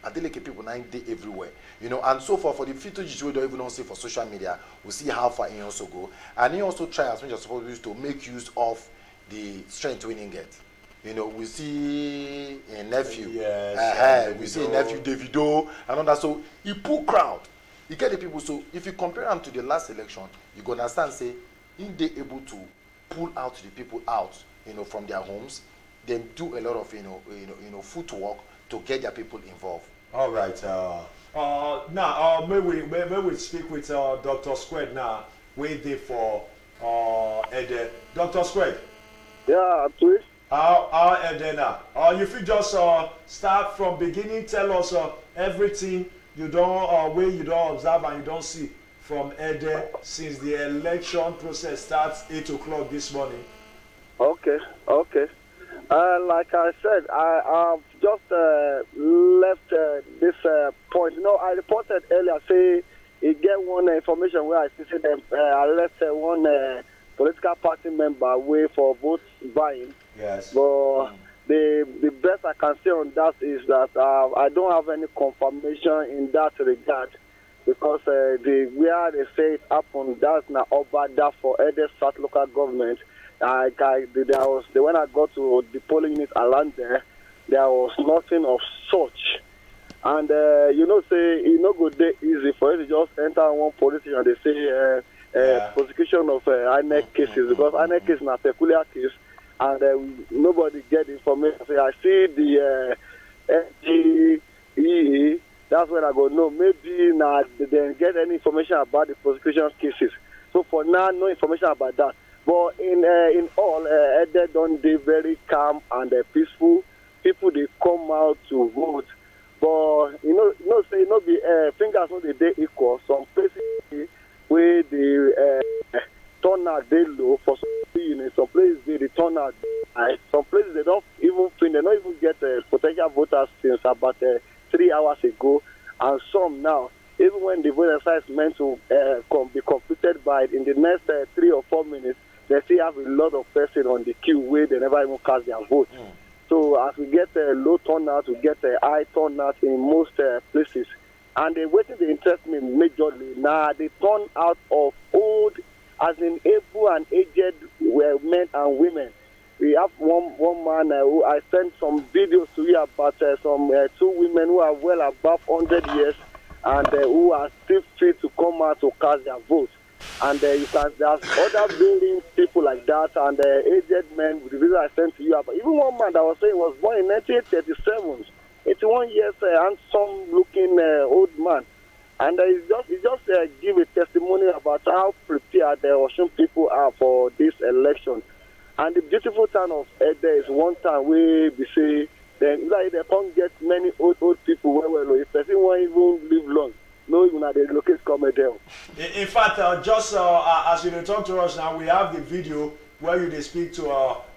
Adeleke people 9 day everywhere. And so far for the footage we don't even see for social media, we see how far he also go. And he also try as much as possible to make use of the strength winning get. We see a nephew. Yes, we see a nephew Davido and all that. So he pull crowd. He get the people. So if you compare them to the last election, you go understand say if they able to pull out the people out, from their homes, then do a lot of footwork to get their people involved. All right. Now may we speak with Dr. Squared now. Wait there for Ede. Dr. Squared. Yeah, please. How Ede now? You feel just start from beginning. Tell us everything you don't where you don't observe and you don't see from Ede since the election process starts 8 o'clock this morning. Okay. Like I said, I've just left this point. I reported earlier, say, you get one information where I see them arrest one political party member away for vote buying. Yes. But the best I can say on that is that I don't have any confirmation in that regard because where they say it happened, that's not over that for Ede South local government. When I got to the polling unit around there was nothing of such. And you know, say you know, good day easy for you to just enter one police station and they say prosecution of INEC cases, because INEC is a peculiar case, and nobody get information. So I see the SGEE. That's when I go, no, maybe now they didn't get any information about the prosecution cases. So for now, no information about that. But in all, they don't be very calm and peaceful. People, they come out to vote. But, say, be fingers not the day equal. Some places where the turnout they low for some units. Some places they turn out high. Some places they don't even get potential voters since about 3 hours ago, and some now, even when the vote exercise is meant to be completed by in the next 3 or 4 minutes, they still have a lot of person on the queue where they never even cast their vote. So as we get a low turnout, we get a high turnout in most places. And the way they interest me majorly now, the turnout of old, as in able and aged men and women. We have one man who I sent some videos to you about some 2 women who are well above 100 years and who are still free to come out to cast their votes. And there's other building people like that, and aged men with the video I sent to you about. Even one man that was saying was born in 1937, 81 years, handsome looking old man. And he just give a testimony about how prepared the Osun people are for this election. And the beautiful town of Ede is one town where we say, then like they can't get many old people well. If person won't even live long, no, even at the locate come there. In fact, just as you talk to us now, we have the video where you speak to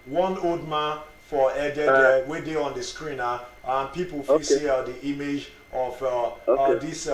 one old man for Ede, where they on the screen now, and people see the image of this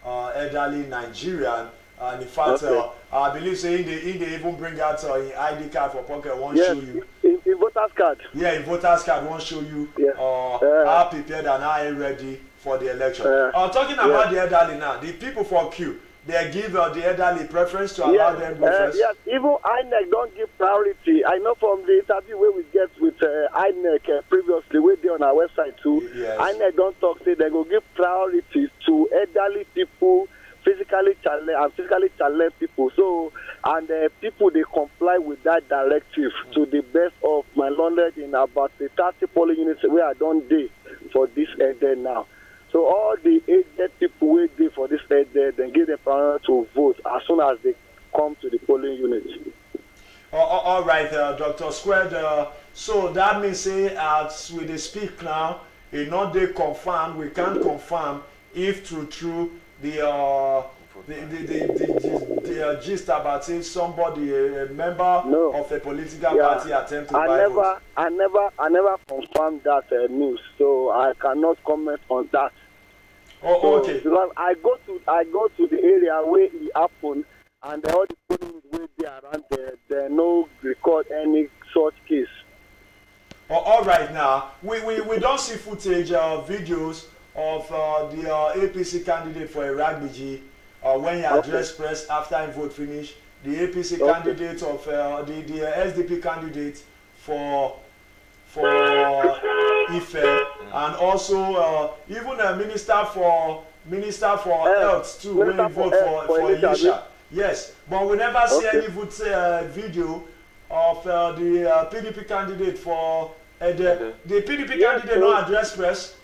elderly Nigerian. And in fact, I believe saying they even bring out in ID card for pocket won't show you. In voters card. Yeah, in voters card won't show you how prepared and how ready for the election. Talking about the elderly now, the people for queue, they give the elderly preference to allow them go first. Yes, even INEC don't give priority. I know from the interview where we get with INEC previously, where they on our website too. Yes. INEC don't talk, say they go give priority to elderly people, physically challenged people. So, and people, they comply with that directive to the best of my knowledge in about the 30 polling units where I don't do for this day now. So all the aged people wait for this day, then give them power to vote as soon as they come to the polling units. All right, Dr. Squared. So that means say as we speak now, not they confirm, we can't confirm if true the gist about saying somebody, a member of a political party attempt to buy votes. I never confirmed that news, so I cannot comment on that. Oh, so, okay. Because I go to the area where it happened, and all the people where they around there, they no record any such case. All right, now we don't see footage videos of the APC candidate for Iragbiji when he addressed press after he vote finish. The APC candidate of the SDP candidate for Ife, and also even a minister for health too when he vote for Elisha. Yes, but we never see any vote video of the PDP candidate for the PDP candidate no address press.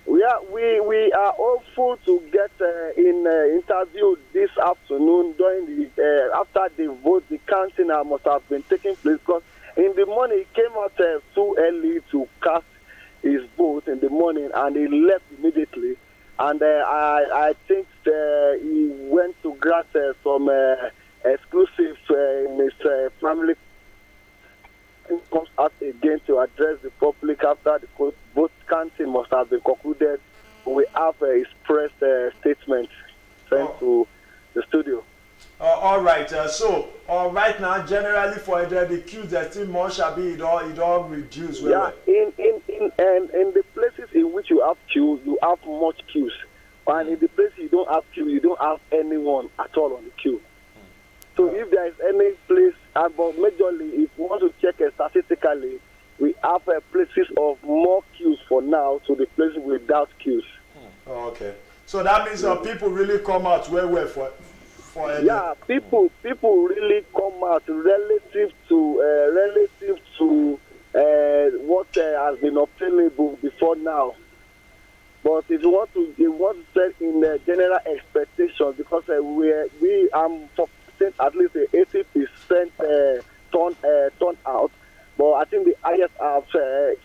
We are hopeful to get in interview this afternoon during the after the vote. The counting must have been taking place because in the morning he came out too early to cast his vote in the morning and he left immediately. And I think he went to grant some exclusive in his family. He comes out again to address the public after the vote counting must have been concluded. We have his press statement sent to the studio. All right. So right now, generally for the queues, there's still more shall be it all reduced. In the places in which you have queues, you have much queues, and in the places you don't have queue, you don't have anyone at all on the queue. So if there is any place, but majorly, if you want to check statistically, we have places of more queues for now to the places without queues. Oh, okay. So that means people really come out well for yeah, people really come out relative to what has been obtainable before now. But if you want to set in general expectations, because we for at least 80% turn out. But I think the highest I've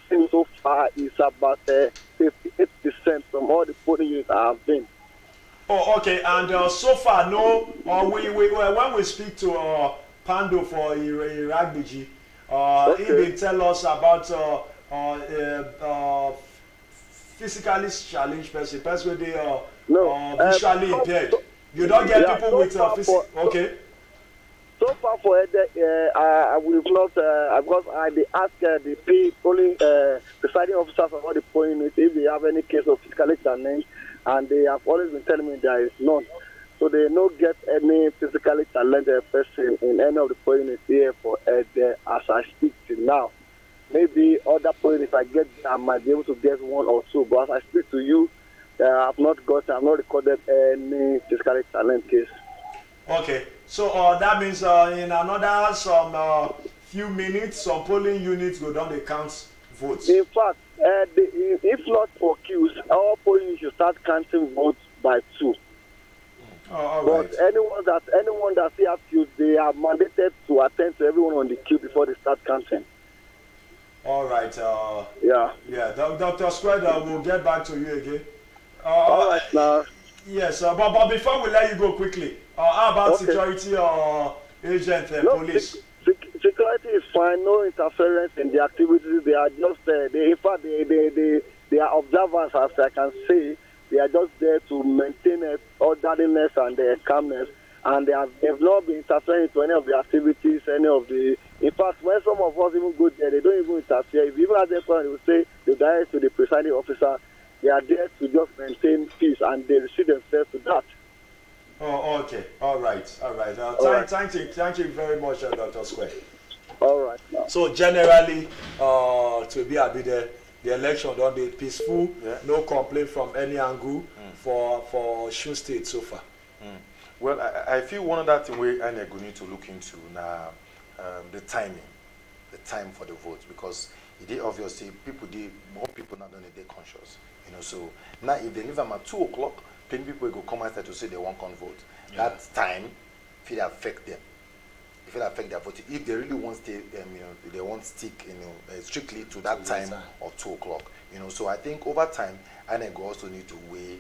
seen so far is about 58% from all the polling units I've been. Oh, okay. And so far, no. When we speak to Pando for Iragbiji, he will tell us about physically challenged person with the visually impaired. You don't get people with okay. So far for I will not because I ask the polling presiding officers of all the polling units if they have any case of physically challenged, and they have always been telling me there is none. So they don't get any physically challenged person in any of the polling units here for as I speak to now. Maybe other polling, if I get, I might be able to get one or two. But as I speak to you, I've not recorded any physically challenged case. Okay, so that means in another few minutes, some polling units go down the count votes. In fact, if not for queues, our polling units should start counting votes by 2. All but right. anyone that still have queues, they are mandated to attend to everyone on the queue before they start counting. All right. Yeah. Yeah, Dr. Square, we'll get back to you again. All right, now. Yes, but before we let you go quickly, how about security agent police? Security is fine. No interference in the activities. They are just they are observers, as I can say. They are just there to maintain orderliness and calmness, and they've not been interfering to any of the activities, in fact, when some of us even go there, they don't even interfere. If you even ask them, they will say they direct to the presiding officer. They are there to just maintain peace, and they restrict themselves to that. Oh, okay. All right. Thank you very much, Dr. Square. All right. Now. So generally, to be a bit the election don't be peaceful. Yeah. No complaint from any angle for Osun State so far. Well, I feel one of that thing we are going to need to look into now, the time for the votes, because it is obviously more people now don't they conscious. So now if they leave them at 2 o'clock, then people will come outside to say they won't vote. Yeah. That time, if it affect them, if it affect their voting, if they really want to, they won't stick, strictly to that time of 2 o'clock. So I think over time, I also need to weigh,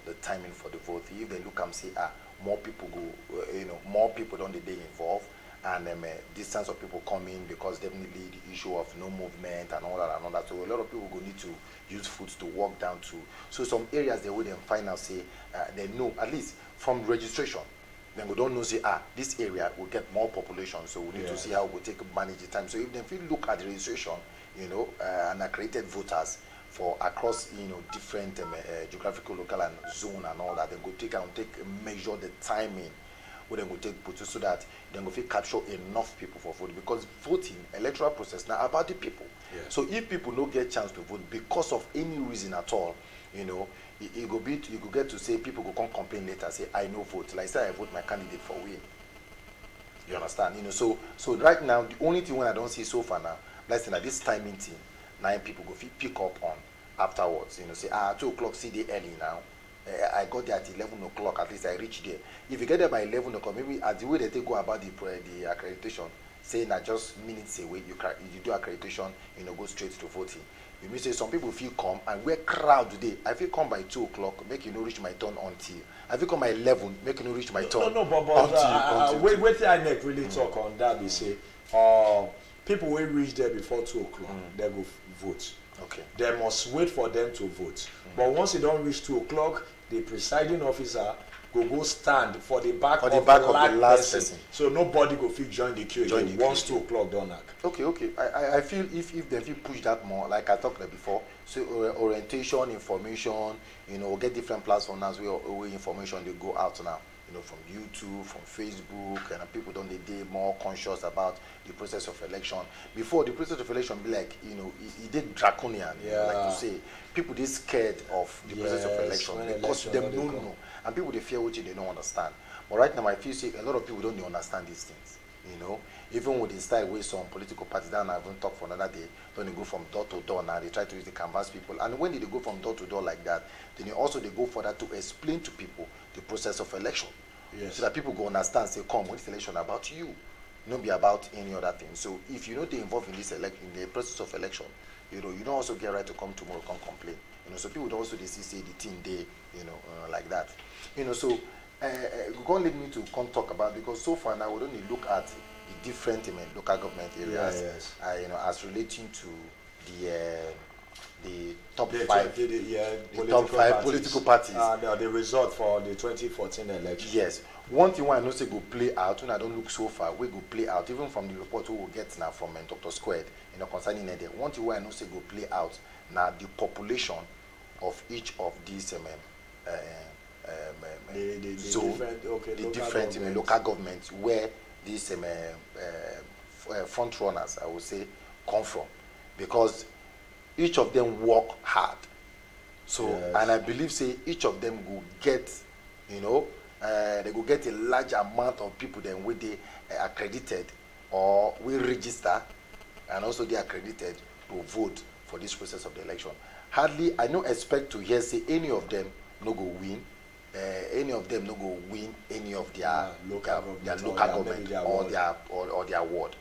the timing for the vote. If they look and say, more people go, more people don't they involved, and distance of people come in, because definitely the issue of no movement and all that. So a lot of people will need to use foot to walk down to. So some areas they would then find out, say, they know, at least from registration, then we don't know, say, this area will get more population, so we need to see how we take manage the time. So if they look at the registration, and accredited voters for across, different geographical, local, and zone and all that, then go take measure the timing. Then we take put so that then we capture enough people for voting, because voting, electoral process now about the people. Yeah. So if people don't get chance to vote because of any reason at all, you go get to say people go come complain later, say I no vote. Like say I vote my candidate for win. You understand? So right now the only thing when I don't see so far now, let's say that this timing thing, 9 people go pick up on afterwards. Say 2 o'clock, see the early now. I got there at 11 o'clock, at least I reached there. If you get there by 11 o'clock, maybe at the way that they go about the accreditation, saying that just minutes away, you do accreditation, go straight to voting. You may say some people feel come, and we're crowd today. I feel come by 2 o'clock, make you reach my turn until. I feel come by 11, make you reach my turn. No, but wait till I really talk on that. They say, people will reach there before 2 o'clock, they go vote. Okay. They must wait for them to vote. But once they don't reach 2 o'clock, the presiding officer go stand for the back of the last person. So nobody go fit join the queue again once 2 o'clock done. Okay. I feel if they push that more, like I talked about before, so orientation, information, get different platforms as well, information they go out now. from YouTube, from Facebook, and people don't they more conscious about the process of election. Before the process of election be like, it did draconian, like to say. People they scared of the process of election because them don't know. And people they fear which they don't understand. But right now I feel say a lot of people don't understand these things. Even with the style where some political parties that I haven't talked for another day, then they go from door to door now, they try to use the canvas people. And when they go from door to door like that, then they go further to explain to people the process of election. Yes. So that people go understand, say, come, what is election about you? Not be about any other thing. So if you know they involved in this in the process of election, you don't also get right to come tomorrow, come complain. So people would also they see the thing they, like that. So going lead me to come talk about, because so far now we only look at the different local government areas, as relating to the top five political parties. The result for the 2014 election. Yes. One thing I know say go play out, when I don't look so far, we go play out, even from the report we will get now from Dr. Squared, concerning that. One thing I know say go play out now the population of each of these zone, the different local governments where these front runners, I would say, come from, because each of them work hard. So, and I believe say each of them will get, they will get a large amount of people then with they accredited or will register, and also they accredited to vote for this process of the election. Hardly, I don't expect to hear say any of them no go win. Any of them no go win any of their local government or their ward.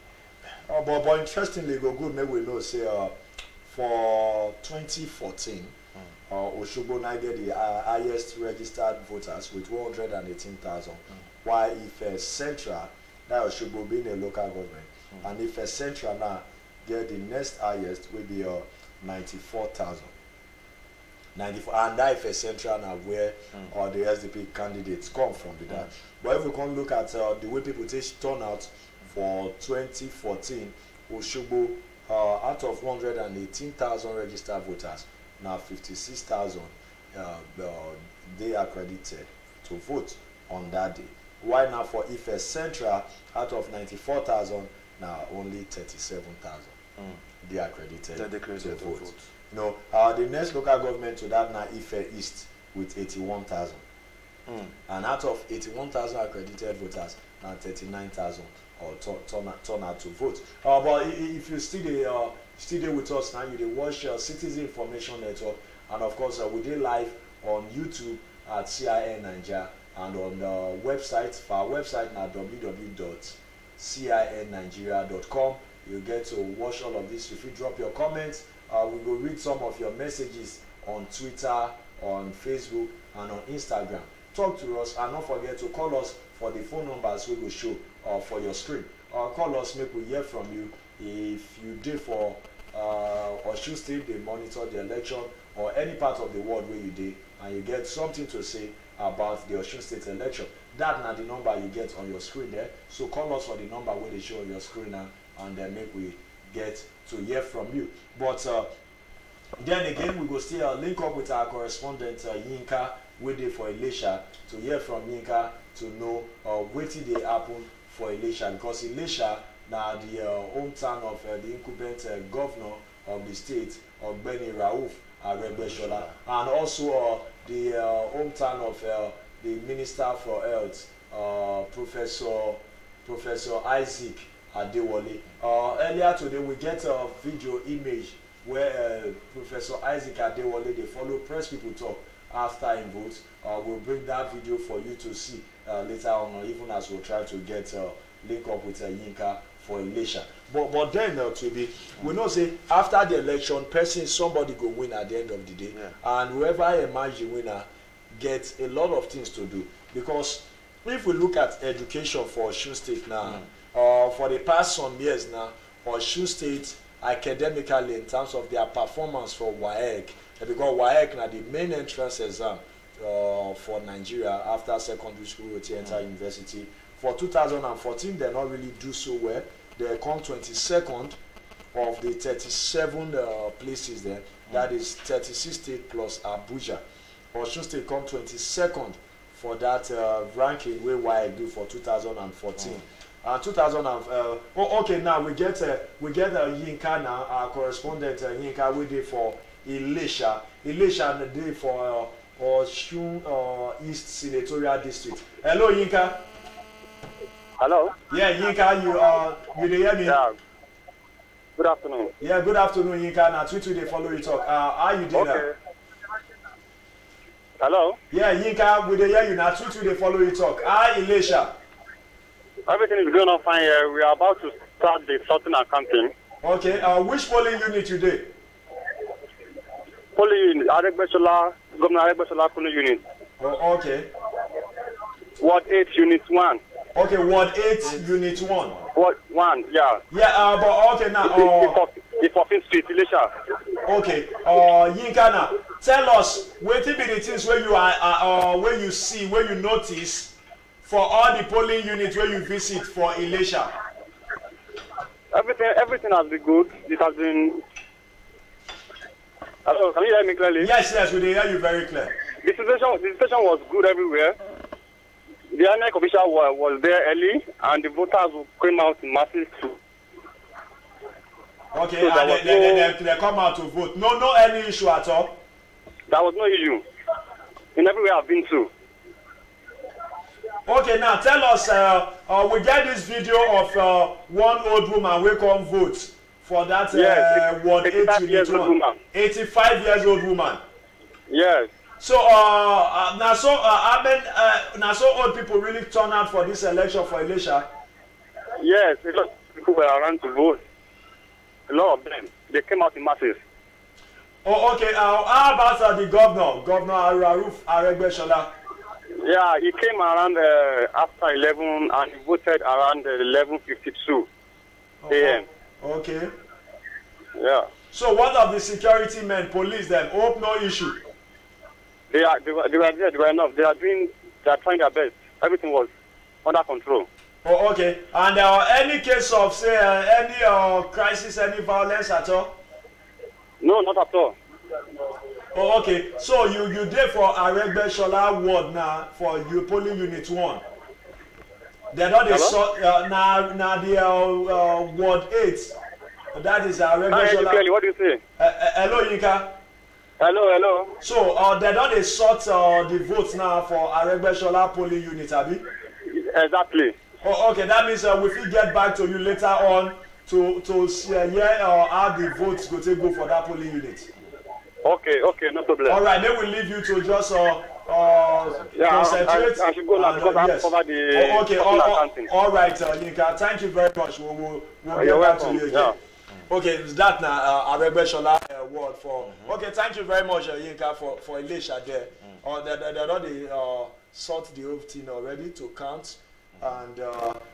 But interestingly, go good. Maybe we know say for 2014, Osogbo now get the highest registered voters with 118,000. While if Central, that Osogbo being a local government, and if Central now get the next highest will be 94,000. 94, and that if Central now where the SDP candidates come from with that. But if we can look at the way people take turnout for 2014, Osogbo out of 118,000 registered voters, now 56,000 they are accredited to vote on that day. Why now for Ife Central, out of 94,000, now only 37,000 they are accredited to vote. The next local government to that now Ife East with 81,000. And out of 81,000 accredited voters, now 39,000 turn out to vote. But if you still there with us now, you watch Citizen Information Network, and of course we did live on YouTube at CIN Nigeria, and on the website, for our website now www.cinnigeria.com. You get to watch all of this. If you drop your comments, we will read some of your messages on Twitter, on Facebook, and on Instagram. Talk to us, and don't forget to call us for the phone numbers we will show for your screen. Call us, make we hear from you. If you did for Osun State, they monitor the election, or any part of the world where you did, and you get something to say about the Osun State election. That's not the number you get on your screen there. So call us for the number where they show on your screen now, and then make we get to hear from you. But then again, we go still link up with our correspondent Yinka waiting for Elisha, to hear from Yinka to know what did they happen for Elisha, because Elisha now the hometown of the incumbent governor of the state, Ogbeni Rauf Aregbesola, and also the hometown of the Minister for Health, Professor Isaac Adewale. Earlier today we get a video image where Professor Isaac Adewale, they follow press people talk after in votes. We'll bring that video for you to see later on, or even as we'll try to get link up with Yinka for Elisha. But then we know say after the election, somebody go win at the end of the day, and whoever emerge the winner gets a lot of things to do. Because if we look at education for Osun State now, for the past some years now, Osun State academically, in terms of their performance for WAEC, because WAEC now the main entrance exam for Nigeria after secondary school to enter university. For 2014, they not really do so well. They come 22nd of the 37 places there. That is 36 states plus Abuja. Osun State come 22nd for that ranking where WAEC do for 2014. 2000 okay, now we get Yinka now, our correspondent Yinka we did for Ilesha and the day for Osun East Senatorial District. Hello Yinka. Hello. Yeah, Yinka, you hear me? Yeah. Good afternoon. Yeah, good afternoon, Yinka. Now Twitter they follow you talk. How you doing? Okay. Hello. Yeah, Yinka, we hear you now. Twitter they follow you talk. Hi, Ilesha. Everything is going on fine here. We are about to start the sorting and counting. Okay. Which polling unit today? Polling unit, Governor Aregbesola polling unit. Oh, okay. Ward 8, Unit 1. Okay, Ward 8, Unit 1. Ward 1, yeah. Yeah, but okay now. It's 14th Street, Ilesha. Okay. Yinka now, tell us what be the things where you are, where you see, where you notice for all the polling units where you visit for Ilesha. Everything has been good. It has been. Hello, can you hear me clearly? Yes, we hear you very clear. The situation was good everywhere. The INEC official was there early, and the voters came out in masses too. Okay, so and they come out to vote. No any issue at all? There was no issue. In everywhere I've been to. Okay, now tell us, we get this video of one old woman we come vote for that Ward 8 Unit 1. 85 years old woman. Yes. So now so old people really turn out for this election for Ilesha. Yes, a lot of people were around to vote. A lot of them. They came out in masses. Oh, okay. How about the Governor Aruf Aregbesola? Yeah, he came around after 11 and he voted around 11:52 a.m. Okay. Yeah. So what of the security men, police then? Hope no issue. They were there. They were enough. They are trying their best. Everything was under control. Oh, okay. And any case of say any crisis, any violence at all? No, not at all. Oh, okay. So you there for Aregbesola ward now for your polling unit 1. They not the now the ward 8. That is Aregbesola. What do you say? Hello, Yinka. Hello. So they don't sort the votes now for Aregbesola polling unit, abi? Exactly. Oh, okay. That means we will get back to you later on to hear how the votes go for that polling unit. Okay, no problem. All right, then we'll leave you to just concentrate. I should go now because I have to cover the okay, all right, Yinka. Thank you very much. We'll get back to you again. Yeah. Okay, is that now Aregbesola word for? Okay, thank you very much, Yinka, for Ilesha there. They already sort the whole thing already to count, and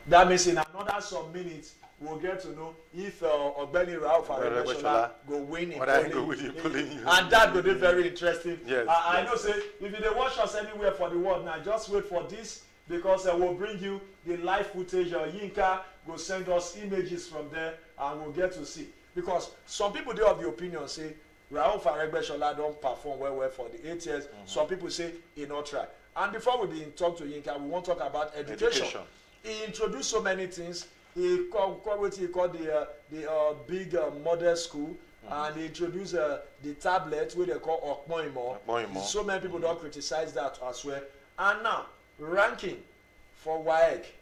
that means in another some minutes we'll get to know if Ogbeni Rauf Aregbesola go win in polling, and that will be very interesting. Yes, I know, say if you dey watch us anywhere for the world now, just wait for this because we'll bring you the live footage. Yinka go send us images from there, and we'll get to see. Because some people do have the opinion say Rauf Aregbesola don't perform well for the 8 years. Some people say he not try. And before we talk to Yinka, we want to talk about education. He introduced so many things. He called what he called the big model school, and he introduced the tablet where they call Okmoimo. So many people don't criticize that as well. And now ranking for WAEC,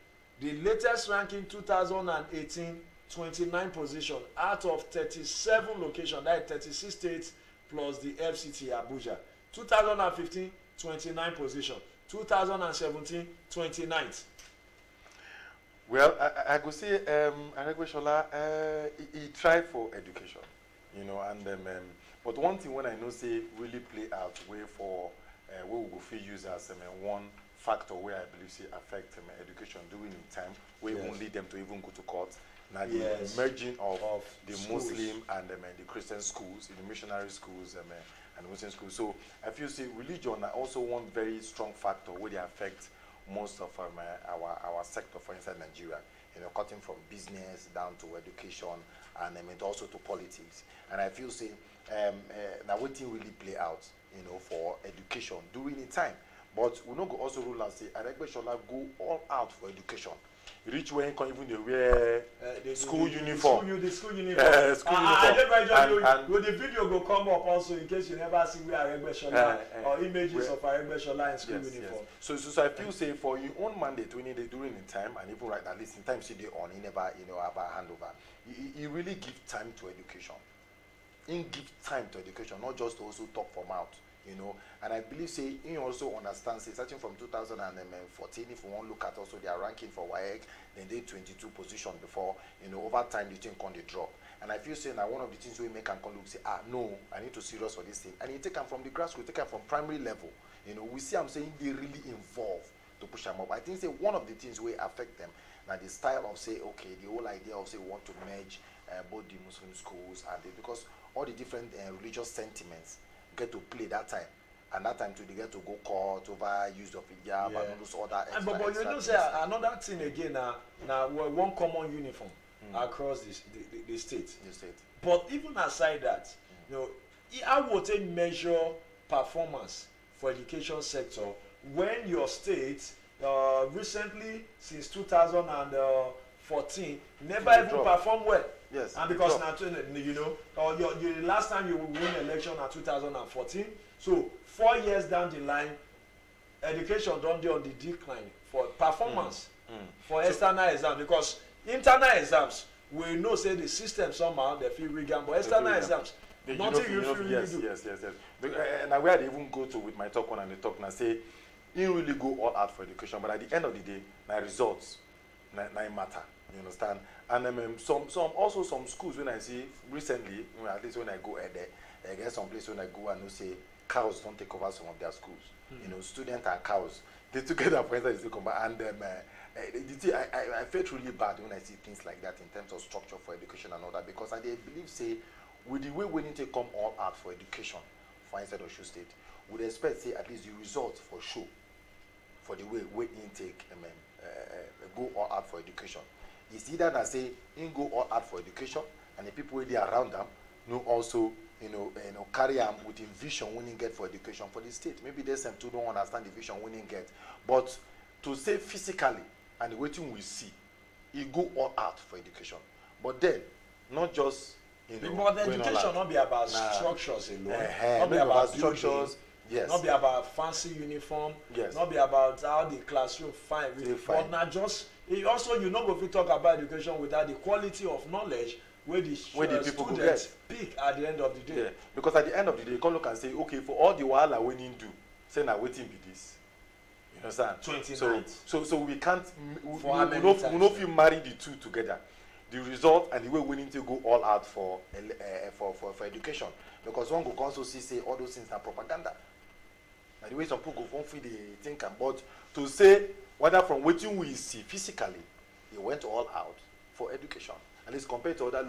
the latest ranking 2018, 29 position out of 37 locations, that is 36 states plus the FCT Abuja. 2015, 29 position. 2017, 29th. Well, I could say Aregbesola, he tried for education, you know, and but one thing when I know say really play out way for we will go use as one factor where I believe say affect education during in time we won't lead them to even go to court. Now the merging of the schools. Muslim and the Christian schools, the missionary schools and Muslim schools. So I feel say religion are also one very strong factor where they affect most of our sector for inside Nigeria, you know, cutting from business down to education and also to politics. And I feel say now what thing really play out, you know, for education during the time. But we no go also rule and say Aregbesola go all out for education. Reach where he can't even wear school uniform. The school uniform. School uniform. Will the video go come up also in case you never see where Aregbesola or images of Aregbesola in school uniform? Yes. So I feel say for your own mandate when they during the time and even right at least in time see they on, he never have a handover. He really give time to education. He give time to education, not just to also talk from out. And I believe say he also understands, say, starting from 2014, if we want to look at also their ranking for WAEC, then they 22 position before, over time the thing can drop. And I feel say now one of the things we make and can look say, no, I need to serious for this thing. And he take them from the grassroots, take them from primary level. We see I'm saying they really involved to push them up. I think say one of the things we affect them, now the style of say, okay, the whole idea of say we want to merge both the Muslim schools and because all the different religious sentiments get to play that time, and that time too they get to go court over use of hijab and all those other extra, but you know say another thing again now one common uniform across the state. But even aside that, how would they measure performance for education sector when your state recently since 2014 never even performed well? Yes. And because now, your last time you win election in 2014, so 4 years down the line, education don't do on the decline for performance for external exams, because internal exams we know say the system somehow they feel rigid, but external exams nothing you feel really do. Yes. And where I even go to with my talk one and the talk now say, you really go all out for education, but at the end of the day, my results, matter. You understand? And some schools when I see recently, at least when I go there, I get some place when I go and say cows don't take over some of their schools. Students and cows, they together for instance they come back, and I felt really bad when I see things like that in terms of structure for education and all that, because I believe say with the way we need to come all out for education for inside Osun State, would expect say at least the results for sure for the way we intake go all out for education. It's either that say in go all out for education and the people they around them know also carry them with the vision winning get for education for the state. Maybe they some too don't understand the vision winning get, but to say physically and the waiting we see, it go all out for education. But then not just but education not be about structures alone, not be about structures. Yes. Not be about fancy uniform. Yes. Not be about how the classroom fine. But not just also you not go to talk about education without the quality of knowledge where the people students pick at the end of the day. Yeah. Because at the end of the day, you can look and say, okay, for all the while I winning do, say now waiting be this. You understand? 29. So we can't we not feel marry the two together. The result and the way we need to go all out for education. Because one go also say all those things are propaganda. And the way some people go feel they think, but to say whether from what we see physically, he went all out for education. At least compared to other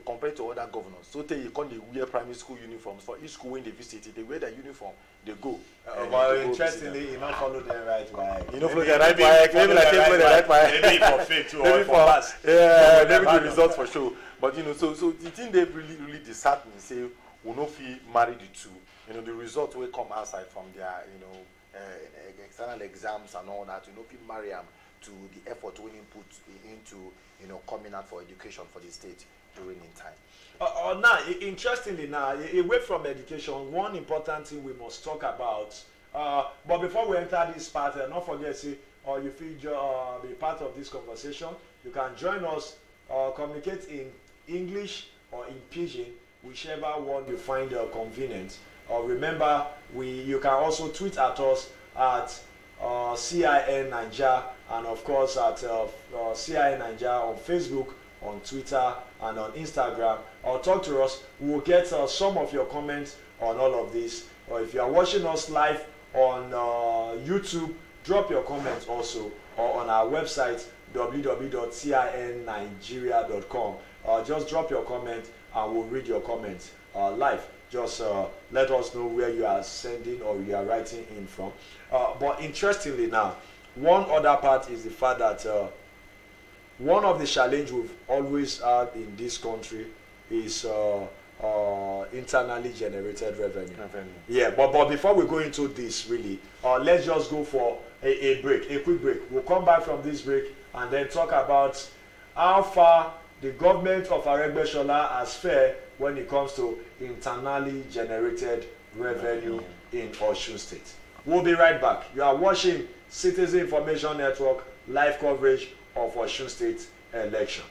compared to other governors. So they wear primary school uniforms for each school when they visit, they wear their uniform, they go. Well, interestingly, you not follow the right way. You don't follow the right way. Maybe like follow the right way. Maybe for faith or for pass. Yeah, maybe the results for sure. But so the thing they really disheartening say will not feel marry the two. The results will come outside from their external exams and all that. Feel marry them to the effort we put into coming out for education for the state during in time. Now, interestingly, away from education, one important thing we must talk about. But before we enter this part, don't forget, you feel be part of this conversation. You can join us, communicate in English or in Pidgin, whichever one you find convenient. Remember, you can also tweet at us at CIN Niger, and of course at CIN Niger on Facebook, on Twitter, and on Instagram. Or talk to us. We will get some of your comments on all of this. Or if you are watching us live on YouTube, drop your comments also, or on our website www.cinnigeria.com. Just drop your comment and we'll read your comments live. Just let us know where you are sending or you are writing in from. But interestingly now, one other part is the fact that one of the challenges we've always had in this country is internally generated revenue. Yeah, but before we go into this, really, let's just go for a break, a quick break. We'll come back from this break and then talk about how far the government of Aregbesola has fared when it comes to internally generated revenue in Osun State. We'll be right back. You are watching Citizen Information Network live coverage of Osun State election.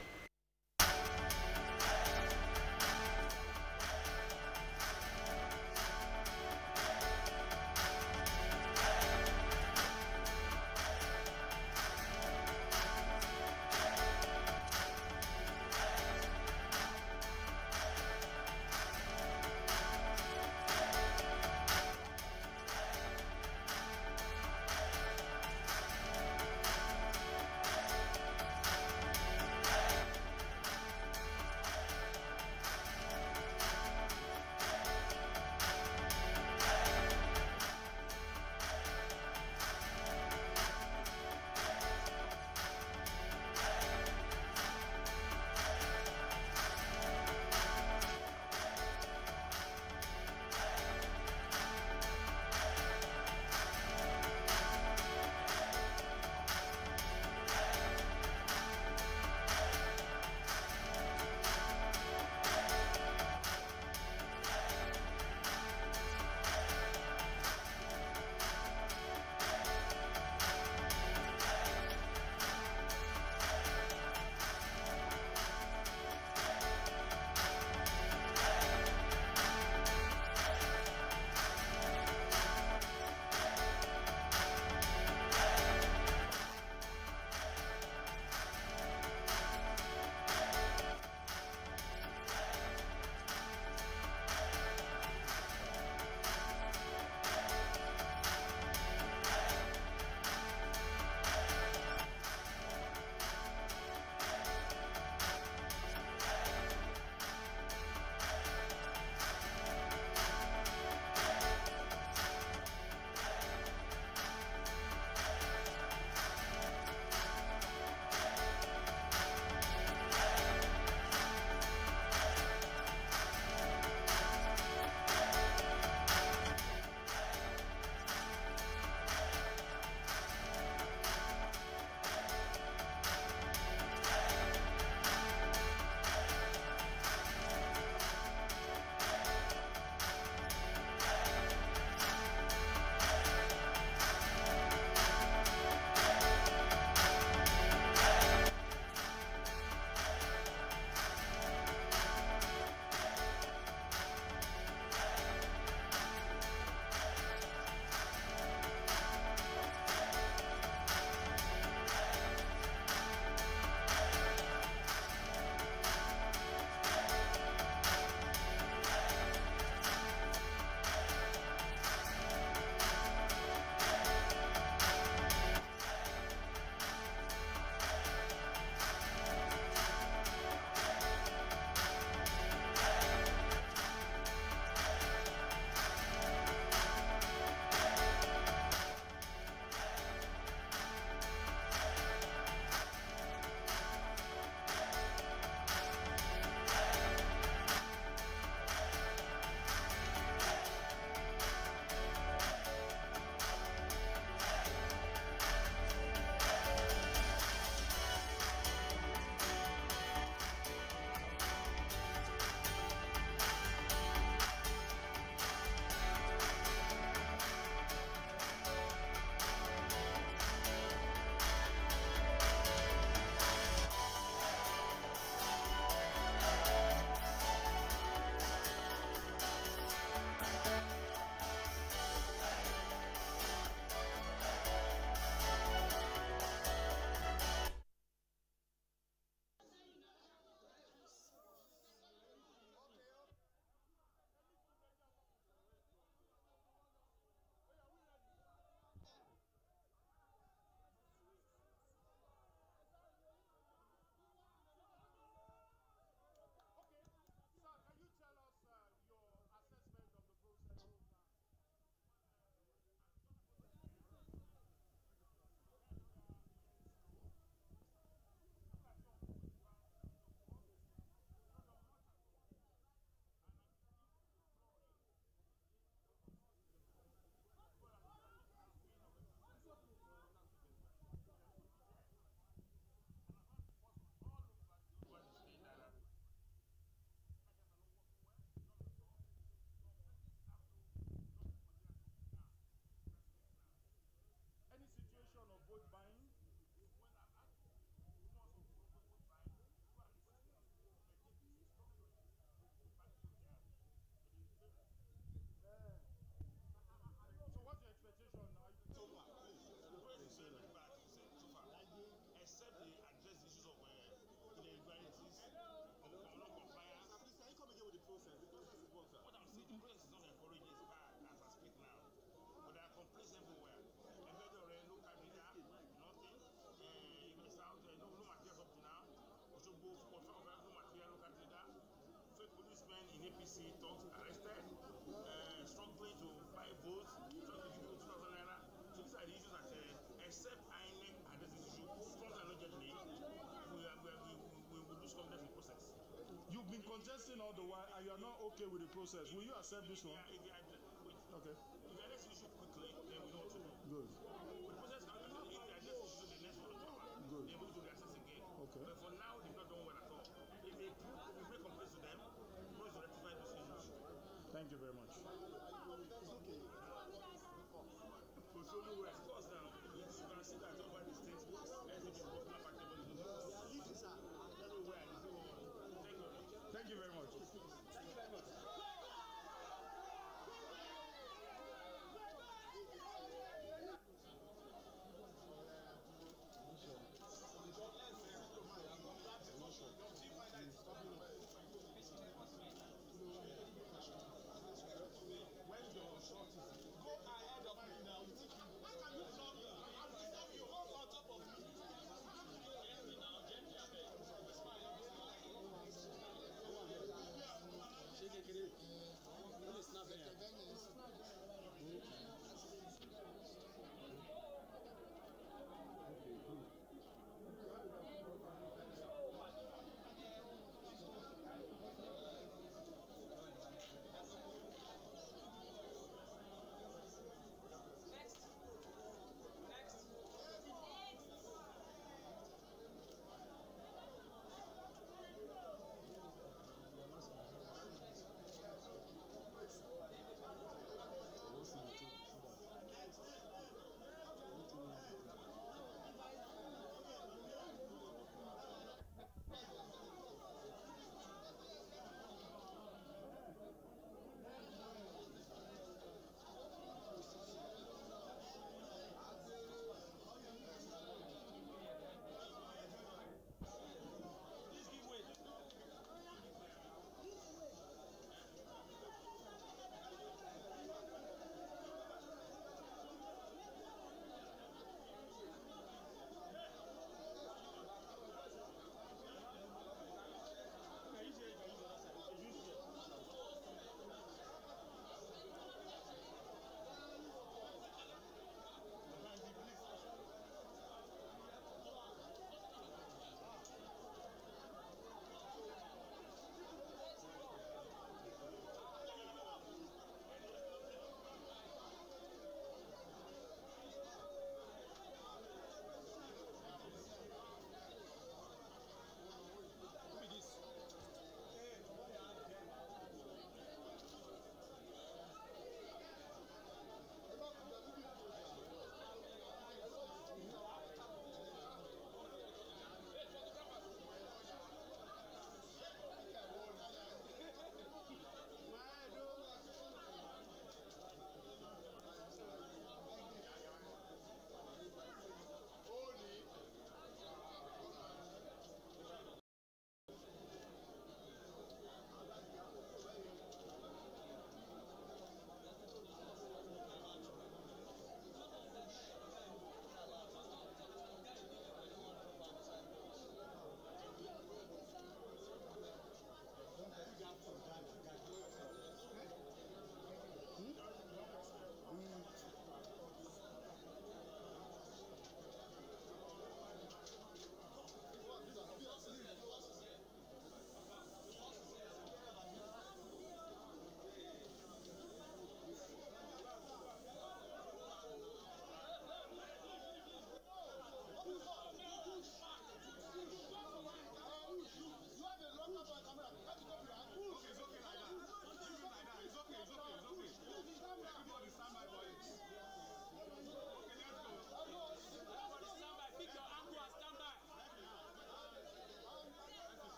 process is not encouraging as I speak now. But there are complaints everywhere. Local media, nothing. Even South, no material up to now. Also, both no material local media. Fake policemen in APC talks arrested, struggling to buy votes, struggling to give 2,000 naira. So these are the issues that, except INEC address this issue, strong and urgently, we will lose confidence in the process. You've been contesting all the while, and you are not okay with the process. Will you accept this one? Yeah, okay. If they address the issue quickly, then we know what to do. Good. But the process can be, if they address the issue the next 1 or 2 hours, good. They're able to reassess again. Okay. But for now, they've not done well at all. If we make complaints to them, we're going to rectify those issues. Thank you very much. Of course, now, you can see that over the states, Thank you very much. Thank you very much. When your shot is go ahead of me now. How can you block me? I'm disturbing you. Hold on top of me.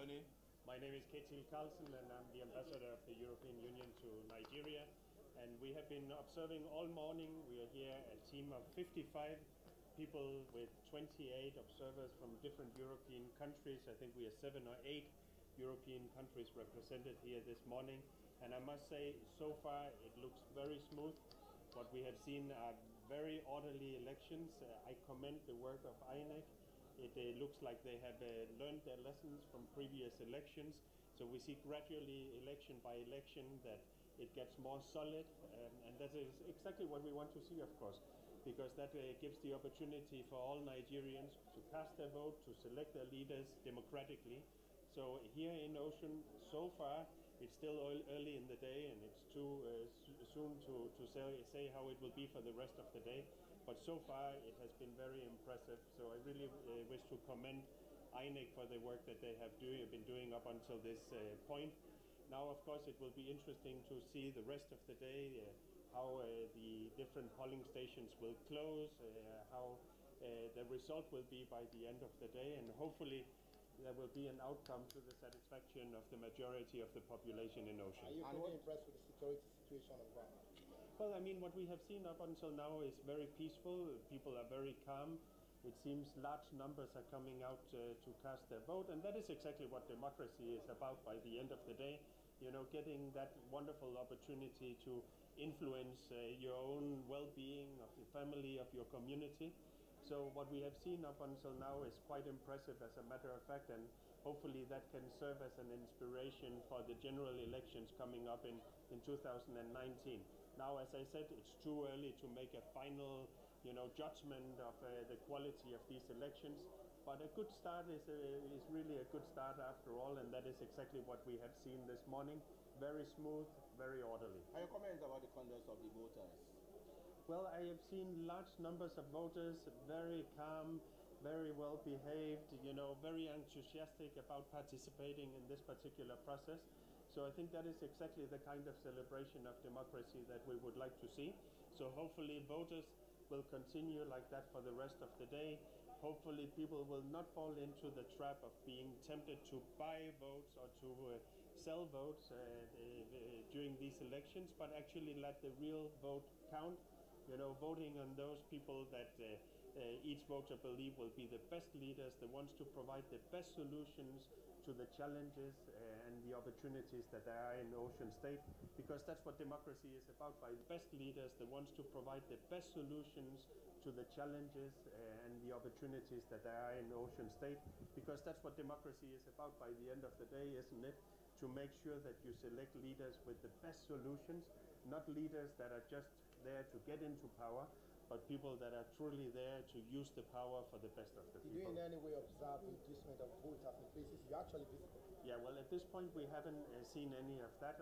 morning. My name is Ketil Carlsen, and I'm the ambassador of the European Union to Nigeria. And we have been observing all morning. We are here a team of 55 people with 28 observers from different European countries. I think we are 7 or 8 European countries represented here this morning. And I must say, so far it looks very smooth. What we have seen are very orderly elections. I commend the work of INEC. It looks like they have learned their lessons from previous elections. So we see gradually, election by election, that it gets more solid. And that is exactly what we want to see, of course, because that gives the opportunity for all Nigerians to cast their vote, to select their leaders democratically. So here in Osun, so far, it's still early in the day, and it's too soon to say how it will be for the rest of the day. But so far, it has been very impressive. So I really wish to commend INEC for the work that they have been doing up until this point. Now, of course, it will be interesting to see the rest of the day, how the different polling stations will close, how the result will be by the end of the day, and hopefully there will be an outcome to the satisfaction of the majority of the population in Osun. Are you very impressed with the security situation on ground? Well, I mean, what we have seen up until now is very peaceful. People are very calm. It seems large numbers are coming out to cast their vote, and that is exactly what democracy is about by the end of the day. You know, getting that wonderful opportunity to influence your own well-being, of your family, of your community. So what we have seen up until now is quite impressive, as a matter of fact, and hopefully that can serve as an inspiration for the general elections coming up in 2019. Now, as I said, it's too early to make a final, judgment of the quality of these elections. But a good start is really a good start after all, and that is exactly what we have seen this morning. Very smooth, very orderly. Are your comments about the conduct of the voters? Well, I have seen large numbers of voters, very calm, very well behaved, very enthusiastic about participating in this particular process. So I think that is exactly the kind of celebration of democracy that we would like to see. So hopefully voters will continue like that for the rest of the day. Hopefully people will not fall into the trap of being tempted to buy votes or to sell votes during these elections, but actually let the real vote count. Voting on those people that each voter believe will be the best leaders, the ones to provide the best solutions to the challenges and the opportunities that there are in Osun State, because that's what democracy is about, by the best leaders, the ones to provide the best solutions to the challenges and the opportunities that there are in Osun State, because that's what democracy is about by the end of the day, isn't it? To make sure that you select leaders with the best solutions, not leaders that are just there to get into power, but people that are truly there to use the power for the best of the people. Did you in any way observe the inducement of voters in places you actually visited? Yeah, well, at this point we haven't seen any of that.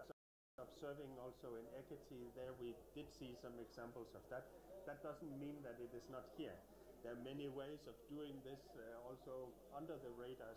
Observing also in Ekiti, there we did see some examples of that. That doesn't mean that it is not here. There are many ways of doing this also under the radar.